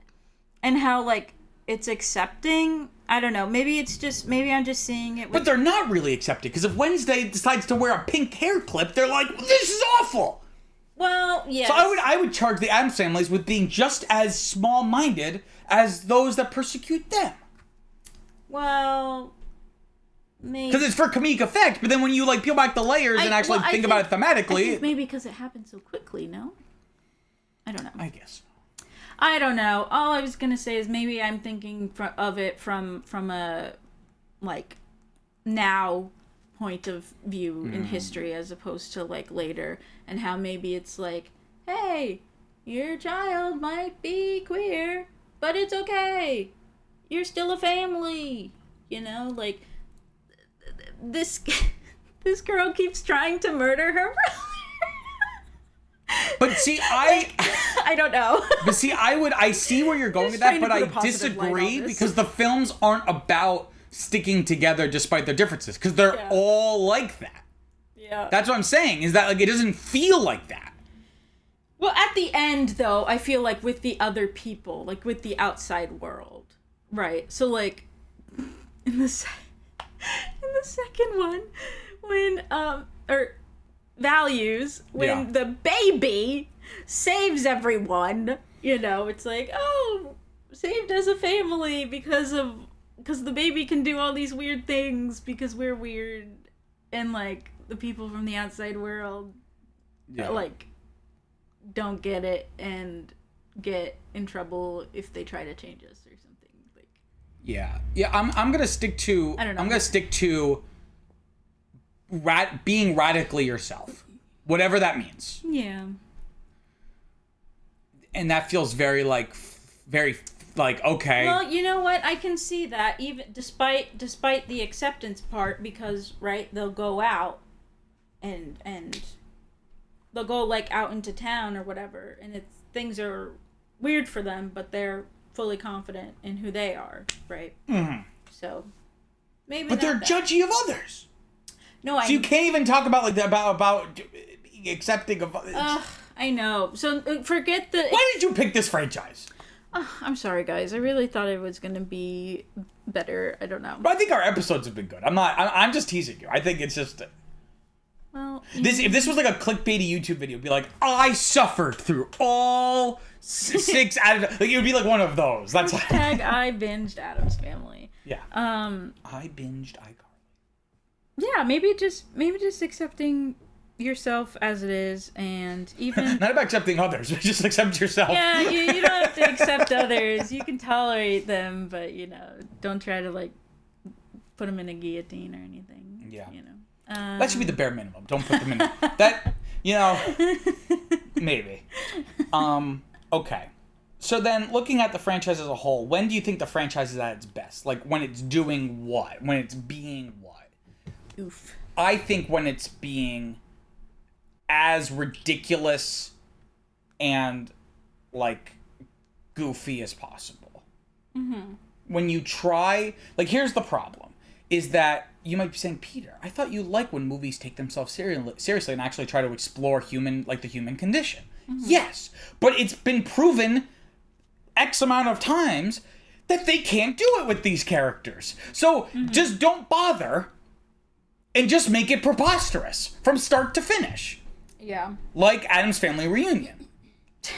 Speaker 2: and how, like, it's accepting. I don't know. Maybe I'm just seeing it with...
Speaker 1: But they're not really accepting, because if Wednesday decides to wear a pink hair clip, they're like, this is awful!
Speaker 2: Well, yes.
Speaker 1: So I would charge the Addams families with being just as small-minded as those that persecute them.
Speaker 2: Well, maybe...
Speaker 1: Because it's for comedic effect, but then when you, like, peel back the layers and actually think about it thematically...
Speaker 2: I think maybe because it happened so quickly, no? I don't know.
Speaker 1: I guess.
Speaker 2: I don't know. All I was gonna say is maybe I'm thinking of it from a, like, now point of view in history as opposed to, like, later, and how maybe it's like, hey, your child might be queer, but it's okay. You're still a family. You know, like, this girl keeps trying to murder her brother.
Speaker 1: But see, I
Speaker 2: don't know.
Speaker 1: But see, I see where you're going with that, but I disagree because the films aren't about sticking together despite their differences, because they're all like that.
Speaker 2: Yeah.
Speaker 1: That's what I'm saying, is that, like, it doesn't feel like that.
Speaker 2: Well, at the end, though, I feel like with the other people, like with the outside world, right? So, like, in the second one, when, Values, when the baby saves everyone, you know, it's like, oh, saved as a family because the baby can do all these weird things because we're weird, and, like, the people from the outside world like, don't get it and get in trouble if they try to change us or something. Like,
Speaker 1: I'm gonna stick to,
Speaker 2: I don't know.
Speaker 1: I'm gonna stick to being radically yourself, whatever that means.
Speaker 2: Yeah.
Speaker 1: And that feels very okay.
Speaker 2: Well, you know what? I can see that, even despite the acceptance part, because, right, they'll go out and they'll go, like, out into town or whatever, and things are weird for them, but they're fully confident in who they are, right?
Speaker 1: Mm-hmm.
Speaker 2: So maybe.
Speaker 1: But they're judgy of others.
Speaker 2: No,
Speaker 1: so you can't even talk about, like, about being accepting of.
Speaker 2: I know. So forget the.
Speaker 1: Why did you pick this franchise?
Speaker 2: I'm sorry, guys. I really thought it was gonna be better. I don't know.
Speaker 1: But I think our episodes have been good. I'm just teasing you. I think it's just.
Speaker 2: Well,
Speaker 1: if this was like a clickbaity YouTube video, it'd be like, I suffered through all 6 out of, like, it would be like one of those. That's
Speaker 2: hashtag I binged Addams Family.
Speaker 1: Yeah. I binged iCarly.
Speaker 2: Yeah, maybe just accepting yourself as it is, and even
Speaker 1: not about accepting others, but just accept yourself.
Speaker 2: Yeah, you don't have to accept others. You can tolerate them, but, you know, don't try to, like, put them in a guillotine or anything.
Speaker 1: Yeah.
Speaker 2: You know.
Speaker 1: That should be the bare minimum. Don't put them in that. You know, maybe. Okay. So then, looking at the franchise as a whole, when do you think the franchise is at its best? Like, when it's doing what? When it's being what?
Speaker 2: Oof.
Speaker 1: I think when it's being as ridiculous and, like, goofy as possible.
Speaker 2: Mm-hmm.
Speaker 1: When you try, like, here's the problem, is that you might be saying, Peter, I thought you like when movies take themselves seriously and actually try to explore the human condition. Mm-hmm. Yes, but it's been proven X amount of times that they can't do it with these characters. So just don't bother and just make it preposterous from start to finish.
Speaker 2: Yeah.
Speaker 1: Like Addams Family Reunion.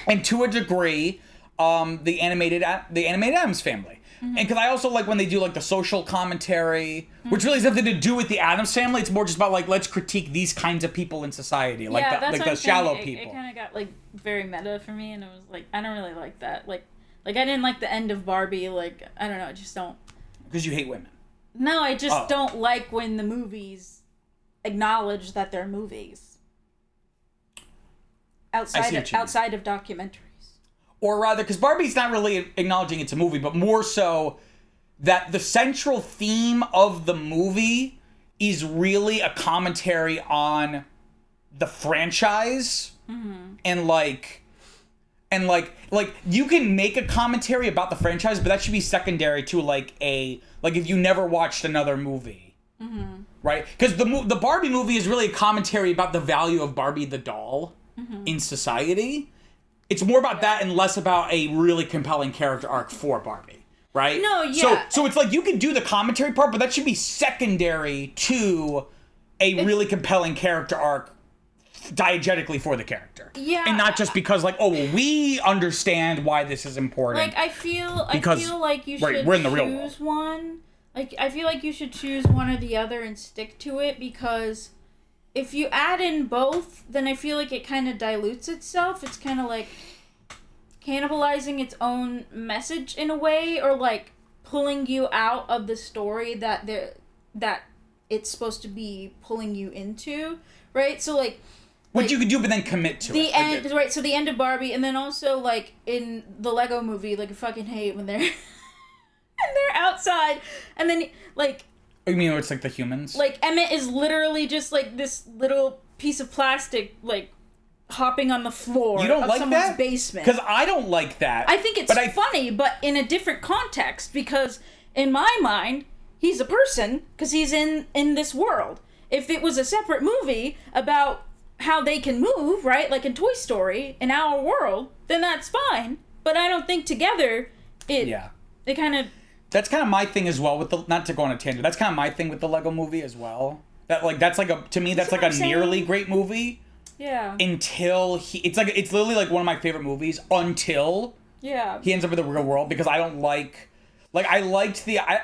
Speaker 1: And to a degree, the animated Addams Family. Mm-hmm. And because I also like when they do, like, the social commentary, which really has nothing to do with the Addams Family. It's more just about, like, let's critique these kinds of people in society, like the shallow people.
Speaker 2: It kind of got, like, very meta for me, and it was like, I don't really like that. Like I didn't like the end of Barbie. Like, I don't know, I just don't.
Speaker 1: Because you hate women.
Speaker 2: No, I just don't like when the movies acknowledge that they're movies. Outside of documentaries.
Speaker 1: Or rather, because Barbie's not really acknowledging it's a movie, but more so that the central theme of the movie is really a commentary on the franchise. Mm-hmm. And you can make a commentary about the franchise, but that should be secondary to, like, if you never watched another movie. Mm-hmm. Right? Because the Barbie movie is really a commentary about the value of Barbie the doll in society. it's more about that and less about a really compelling character arc for Barbie, right?
Speaker 2: No, yeah.
Speaker 1: So it's like you could do the commentary part, but that should be secondary to a really compelling character arc diegetically for the character.
Speaker 2: Yeah.
Speaker 1: And not just because like, oh, well, we understand why this is important.
Speaker 2: Like I feel like you
Speaker 1: we're
Speaker 2: should
Speaker 1: in the real world.
Speaker 2: choose one. Like I feel like you should choose one or the other and stick to it, because if you add in both, then I feel like it kind of dilutes itself. It's kind of like cannibalizing its own message in a way, or like pulling you out of the story that it's supposed to be pulling you into, right? So like
Speaker 1: what you could do, but then commit to
Speaker 2: the
Speaker 1: it.
Speaker 2: end, right? So the end of Barbie, and then also like in the Lego Movie, like I fucking hate when they're and they're outside, and then like.
Speaker 1: You mean it's like the humans?
Speaker 2: Like Emmett is literally just like this little piece of plastic, like hopping on the floor
Speaker 1: you don't
Speaker 2: of
Speaker 1: like
Speaker 2: someone's
Speaker 1: that?
Speaker 2: basement.
Speaker 1: Because I don't like that.
Speaker 2: I think it's funny, but in a different context. Because in my mind, he's a person because he's in this world. If it was a separate movie about how they can move, right, like in Toy Story, in our world, then that's fine. But I don't think together it kind of.
Speaker 1: That's kind of my thing as well with the, not to go on a tangent, that's kind of my thing with the Lego Movie as well. That like that's like to me that's like a nearly great movie.
Speaker 2: Yeah.
Speaker 1: Until it's literally like one of my favorite movies until he ends up in the real world, because I don't like I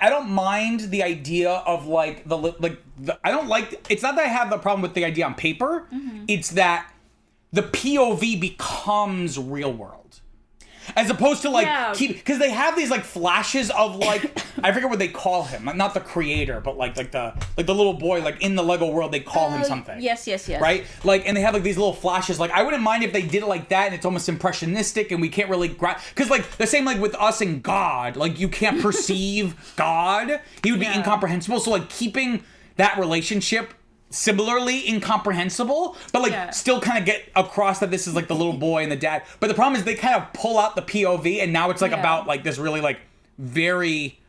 Speaker 1: don't mind the idea of like I don't like, it's not that I have the problem with the idea on paper, it's that the POV becomes real world. As opposed to like because they have these like flashes of like I forget what they call him, not the creator, but like the little boy, like in the Lego world they call him something.
Speaker 2: Yes.
Speaker 1: Right? Like, and they have like these little flashes. Like I wouldn't mind if they did it like that, and it's almost impressionistic, and we can't really because like the same like with us and God, like you can't perceive God. He would be incomprehensible. So like keeping that relationship similarly incomprehensible, but like still kind of get across that this is like the little boy and the dad. But the problem is they kind of pull out the POV, and now it's like about like this really like very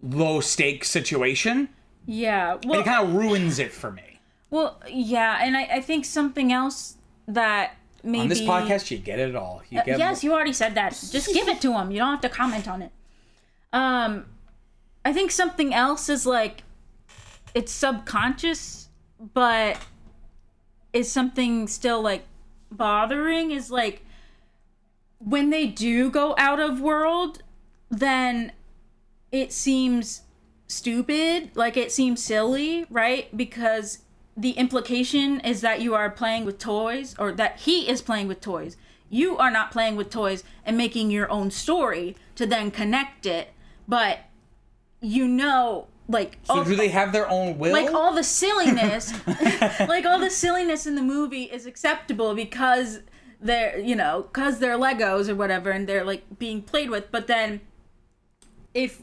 Speaker 1: low stakes situation.
Speaker 2: Yeah. Well,
Speaker 1: and it kind of ruins it for me. Well,
Speaker 2: yeah, and I think something else that maybe
Speaker 1: on this podcast you get it all. You get
Speaker 2: yes, you already said that. Just give it to him. You don't have to comment on it. I think something else is like it's subconscious, but is something still like bothering is like when they do go out of world, then it seems stupid, like it seems silly, right? Because the implication is that you are playing with toys, or that he is playing with toys. You are not playing with toys and making your own story to then connect it, but like
Speaker 1: so do they have their own will?
Speaker 2: Like all the silliness like all the silliness in the movie is acceptable because they're Legos or whatever, and they're like being played with. But then if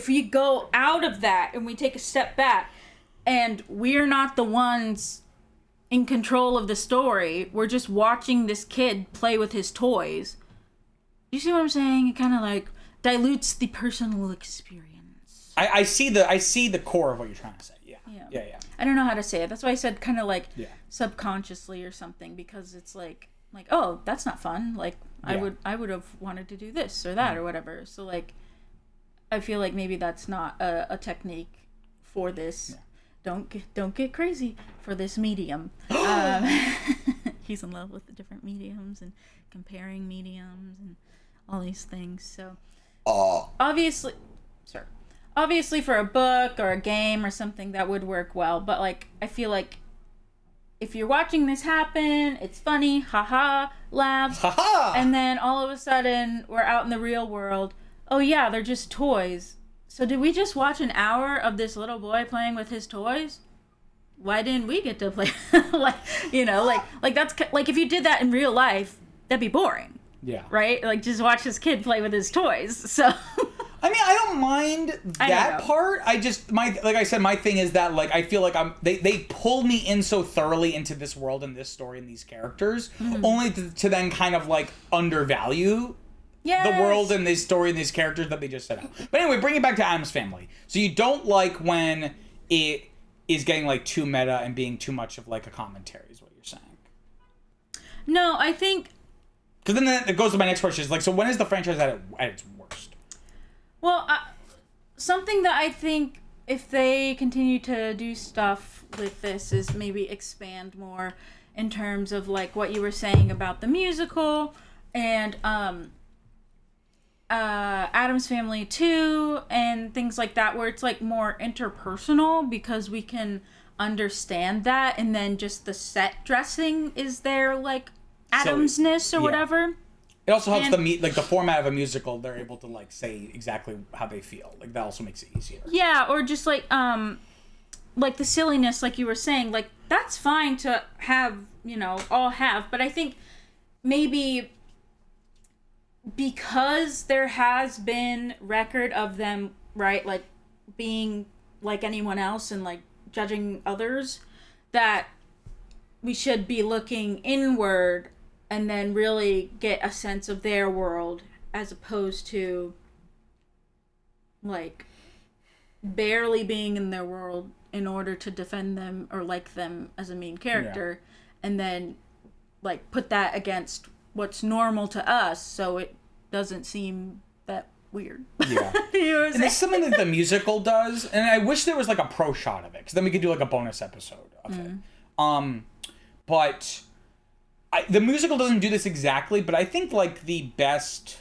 Speaker 2: we go out of that and we take a step back and we're not the ones in control of the story, we're just watching this kid play with his toys. You see what I'm saying? It kind of like dilutes the personal experience.
Speaker 1: I see the core of what you're trying to say. Yeah.
Speaker 2: I don't know how to say it. That's why I said kind of like subconsciously or something, because it's like oh, that's not fun. Like I would have wanted to do this or that or whatever. So like I feel like maybe that's not a technique for this. Yeah. Don't get crazy for this medium. He's in love with the different mediums and comparing mediums and all these things. So obviously for a book or a game or something that would work well, but like I feel like if you're watching this happen, it's funny, haha, laughs, and then all of a sudden we're out in the real world. Oh yeah, they're just toys. So did we just watch an hour of this little boy playing with his toys? Why didn't we get to play? like that's like if you did that in real life, that'd be boring.
Speaker 1: Yeah.
Speaker 2: Right? Like just watch this kid play with his toys. So
Speaker 1: I mean, I don't mind that part. I just like I said, my thing is that like I feel like they pulled me in so thoroughly into this world and this story and these characters, only to then kind of like undervalue the world and this story and these characters that they just set out. But anyway, bring it back to Addams Family. So you don't like when it is getting like too meta and being too much of like a commentary is what you're saying.
Speaker 2: No, I think
Speaker 1: Because then it goes to my next question. Is like, so when is the franchise at its worst?
Speaker 2: Well, something that I think if they continue to do stuff with this is maybe expand more in terms of like what you were saying about the musical and Addams Family 2 and things like that, where it's like more interpersonal because we can understand that, and then just the set dressing is there like Adamsness or whatever.
Speaker 1: It also helps the format of a musical. They're able to like say exactly how they feel. Like that also makes it easier.
Speaker 2: Yeah, or just like the silliness, like you were saying, like that's fine to have, all have. But I think maybe because there has been record of them, right, like being like anyone else and like judging others, that we should be looking inward and then really get a sense of their world as opposed to like barely being in their world in order to defend them or like them as a main character, and then like put that against what's normal to us so it doesn't seem that weird.
Speaker 1: Yeah. And it's something that the musical does, and I wish there was like a pro shot of it, because then we could do like a bonus episode of it. But the musical doesn't do this exactly, but I think like the best,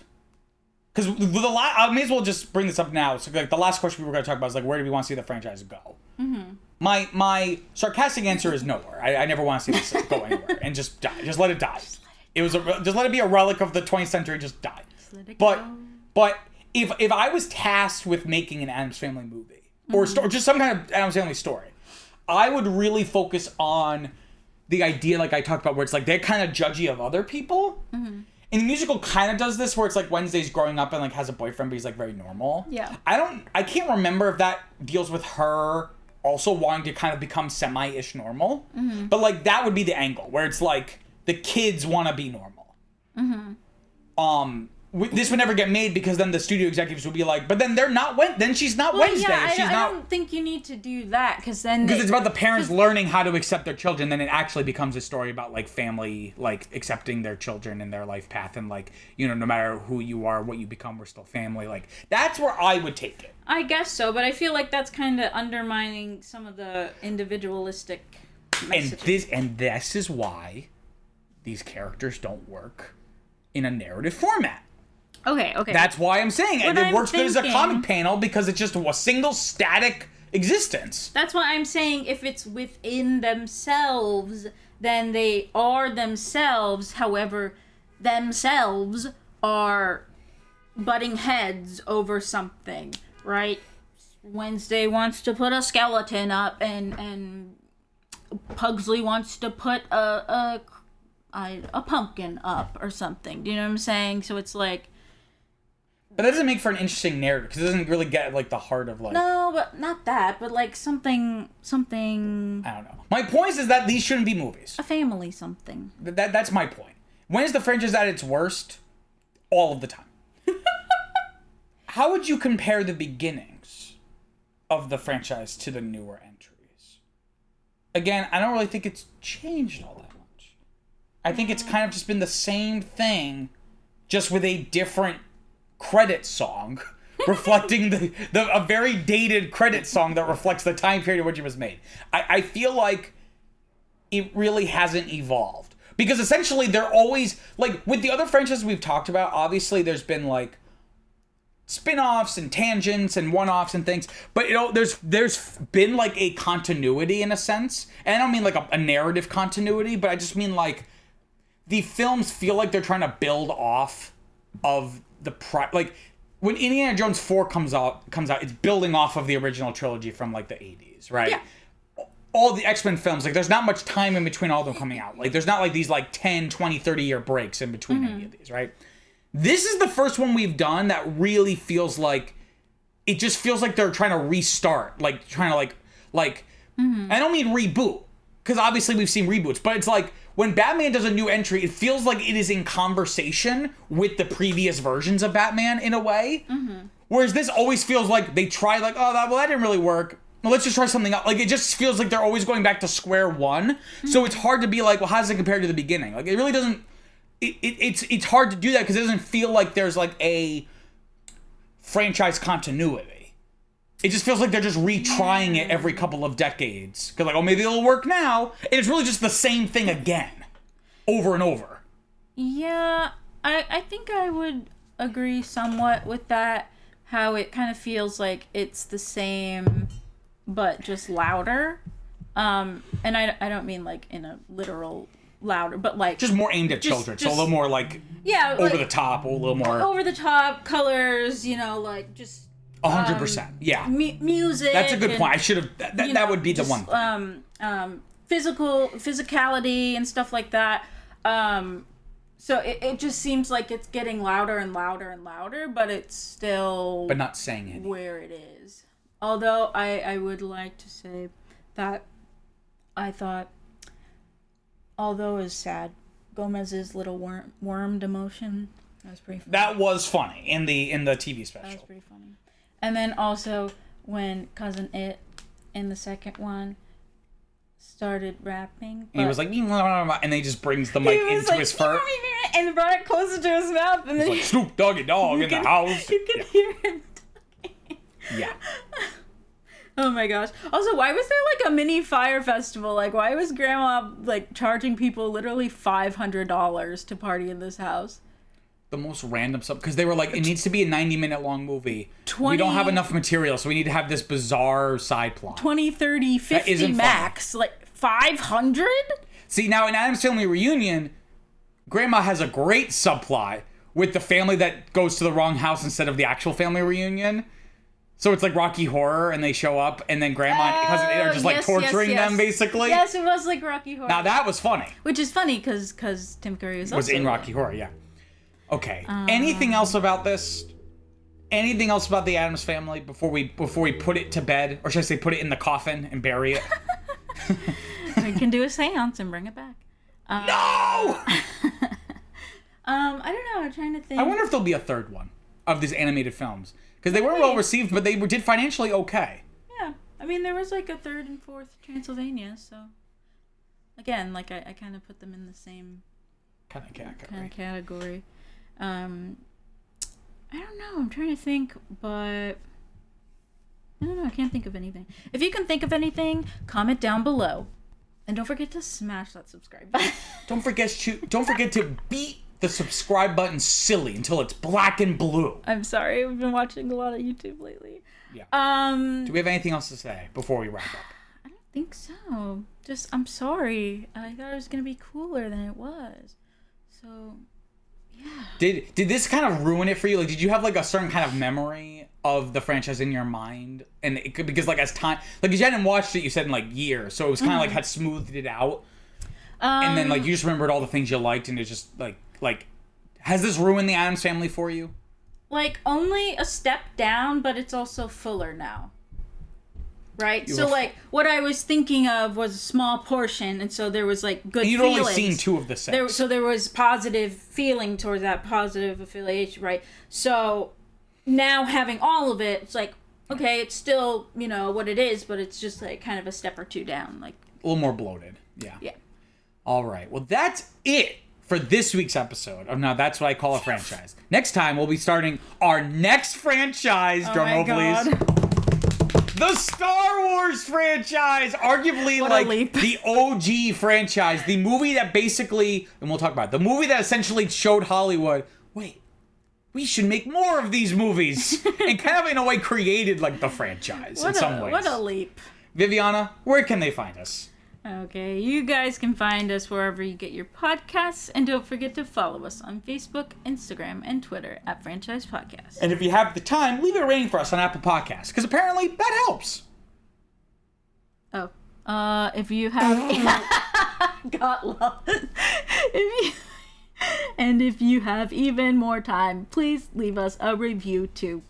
Speaker 1: because I may as well just bring this up now. So like the last question we were going to talk about is like, where do we want to see the franchise go? My sarcastic answer is nowhere. I never want to see this go anywhere and just die. Just let it die. Just let it be a relic of the 20th century. Just die. But if I was tasked with making an Addams Family movie or just some kind of Addams Family story, I would really focus on the idea, like I talked about, where it's like they're kind of judgy of other people. And the musical kind of does this, where it's like Wednesday's growing up and like has a boyfriend, but he's like very normal.
Speaker 2: Yeah.
Speaker 1: I can't remember if that deals with her also wanting to kind of become semi-ish normal. But like that would be the angle, where it's like the kids want to be normal. This would never get made because then the studio executives would be like, but then they're not. Then she's not Wednesday.
Speaker 2: Yeah, I don't think you need to do that because
Speaker 1: it's about the parents learning how to accept their children. Then it actually becomes a story about like family, like accepting their children in their life path, and like no matter who you are, what you become, we're still family. Like that's where I would take it.
Speaker 2: I guess so, but I feel like that's kind of undermining some of the individualistic messages.
Speaker 1: And this is why these characters don't work in a narrative format.
Speaker 2: Okay.
Speaker 1: That's why I'm saying it works good as a comic panel, because it's just a single static existence.
Speaker 2: That's why I'm saying if it's within themselves, then they are themselves. However, themselves are butting heads over something, right? Wednesday wants to put a skeleton up, and Pugsley wants to put a pumpkin up or something. Do you know what I'm saying? So it's like.
Speaker 1: But that doesn't make for an interesting narrative, because it doesn't really get like the heart of like.
Speaker 2: No, but not that. But like something.
Speaker 1: I don't know. My point is that these shouldn't be movies.
Speaker 2: A family something.
Speaker 1: That's my point. When is the franchise at its worst? All of the time. How would you compare the beginnings of the franchise to the newer entries? Again, I don't really think it's changed all that much. I think it's kind of just been the same thing, just with a different credit song reflecting a very dated credit song that reflects the time period in which it was made. I feel like it really hasn't evolved, because essentially they're always like, with the other franchises we've talked about, obviously there's been like spin-offs and tangents and one-offs and things, but there's been like a continuity in a sense, and I don't mean like a narrative continuity, but I just mean like the films feel like they're trying to build off of like when Indiana Jones 4 comes out, it's building off of the original trilogy from like the 80s, right?
Speaker 2: Yeah.
Speaker 1: All the X-Men films, like there's not much time in between all of them coming out. Like there's not like these like 10, 20, 30 year breaks in between any of these, right? This is the first one we've done that really feels like, it just feels like they're trying to restart, like trying to like I don't mean reboot, because obviously we've seen reboots, but it's like, when Batman does a new entry, it feels like it is in conversation with the previous versions of Batman in a way. Whereas this always feels like they try like, that didn't really work. Well, let's just try something else. Like, it just feels like they're always going back to square one. So it's hard to be like, well, how does it compare to the beginning? Like, it really doesn't. it's hard to do that because it doesn't feel like there's like a franchise continuity. It just feels like they're just retrying it every couple of decades. Because like, oh, maybe it'll work now. And it's really just the same thing again. Over and over.
Speaker 2: Yeah, I think I would agree somewhat with that. How it kind of feels like it's the same, but just louder. And I don't mean like in a literal louder, but like
Speaker 1: just more aimed at children. So a little more like over the top, a little more
Speaker 2: over the top colors. You know, like just
Speaker 1: 100%. Yeah,
Speaker 2: music.
Speaker 1: That's a good point. I should have. That would be the one
Speaker 2: thing. Physicality and stuff like that. So it just seems like it's getting louder and louder and louder, but it's still
Speaker 1: not saying it
Speaker 2: where it is. Although I would like to say that I thought, although it was sad, Gomez's little wormed emotion, that was pretty funny.
Speaker 1: That was funny in the TV special.
Speaker 2: That was pretty funny. And then also when Cousin It in the second one started rapping.
Speaker 1: He was like, and then he just brings the mic into his fur.
Speaker 2: And brought it closer to his mouth. And then
Speaker 1: like, Snoop Doggy Dogg in the house.
Speaker 2: You can hear him talking.
Speaker 1: Yeah.
Speaker 2: Oh my gosh. Also, why was there like a mini fire festival? Like, why was Grandma like charging people literally $500 to party in this house?
Speaker 1: The most random stuff. Because they were like, it needs to be a 90-minute long movie. We don't have enough material, so we need to have this bizarre side plot.
Speaker 2: 20, 30, 50 max. Funny. Like, 500?
Speaker 1: See, now in Addams Family Reunion, Grandma has a great subplot with the family that goes to the wrong house instead of the actual family reunion. So it's like Rocky Horror, and they show up, and then Grandma and Cousin It are just like torturing them, basically.
Speaker 2: Yes, it was like Rocky Horror.
Speaker 1: Now that was funny.
Speaker 2: Which is funny because Tim Curry was
Speaker 1: in Rocky Horror, yeah. Okay. Anything else about this? Anything else about the Addams Family before we put it to bed, or should I say, put it in the coffin and bury it?
Speaker 2: We can do a seance and bring it back.
Speaker 1: No!
Speaker 2: I don't know. I'm trying to think.
Speaker 1: I wonder if there'll be a third one of these animated films. Because they weren't well received, but they did financially okay.
Speaker 2: Yeah. I mean, there was like a third and fourth Transylvania, so... Again, like, I kind of put them in the same...
Speaker 1: Kind of
Speaker 2: category. I don't know. I'm trying to think, but... I don't know. I can't think of anything. If you can think of anything, comment down below. And don't forget to smash that subscribe button.
Speaker 1: Don't forget to beat the subscribe button silly until it's black and blue.
Speaker 2: I'm sorry. I've been watching a lot of YouTube lately.
Speaker 1: Yeah. Do we have anything else to say before we wrap up?
Speaker 2: I don't think so. Just, I'm sorry. I thought it was going to be cooler than it was. So, yeah.
Speaker 1: Did this kind of ruin it for you? Like, did you have like a certain kind of memory of the franchise in your mind? And it could, because like as time, like, because you hadn't watched it, you said, in like years, so it was kind of like had smoothed it out. And then like you just remembered all the things you liked, and it's just like has this ruined the Addams Family for you?
Speaker 2: Like, only a step down, but it's also fuller now. Right? So, like, what I was thinking of was a small portion, and so there was, like, good feelings.
Speaker 1: You'd only seen 2 of the 6.
Speaker 2: So there was positive feeling towards that, positive affiliation, right? So, now having all of it, it's like, okay, it's still, you know, what it is, but it's just, like, kind of a step or 2 down. Like,
Speaker 1: a little more bloated. Yeah.
Speaker 2: Yeah.
Speaker 1: All right. Well, that's it for this week's episode of Now That's What I Call a Franchise. Next time, we'll be starting our next franchise. Drumroll, please. The Star Wars franchise. Arguably, like, the OG franchise. The movie that basically, and we'll talk about it, the movie that essentially showed Hollywood, wait, we should make more of these movies. And kind of, in a way, created, like, the franchise in some ways.
Speaker 2: What a leap.
Speaker 1: Viviana, where can they find us?
Speaker 2: Okay, you guys can find us wherever you get your podcasts, and don't forget to follow us on Facebook, Instagram, and Twitter at Franchise Podcast.
Speaker 1: And if you have the time, leave a rating for us on Apple Podcasts, because apparently that helps.
Speaker 2: Oh, if you have got lost, if you have even more time, please leave us a review too.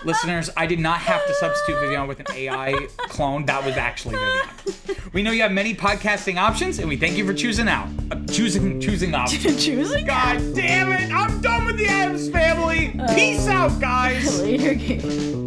Speaker 1: Listeners, I did not have to substitute Viviana with an AI clone. That was actually Viviana. We know you have many podcasting options, and we thank you for choosing options.
Speaker 2: Choosing?
Speaker 1: God damn it! I'm done with the Addams Family. Peace out, guys.
Speaker 2: Later, game.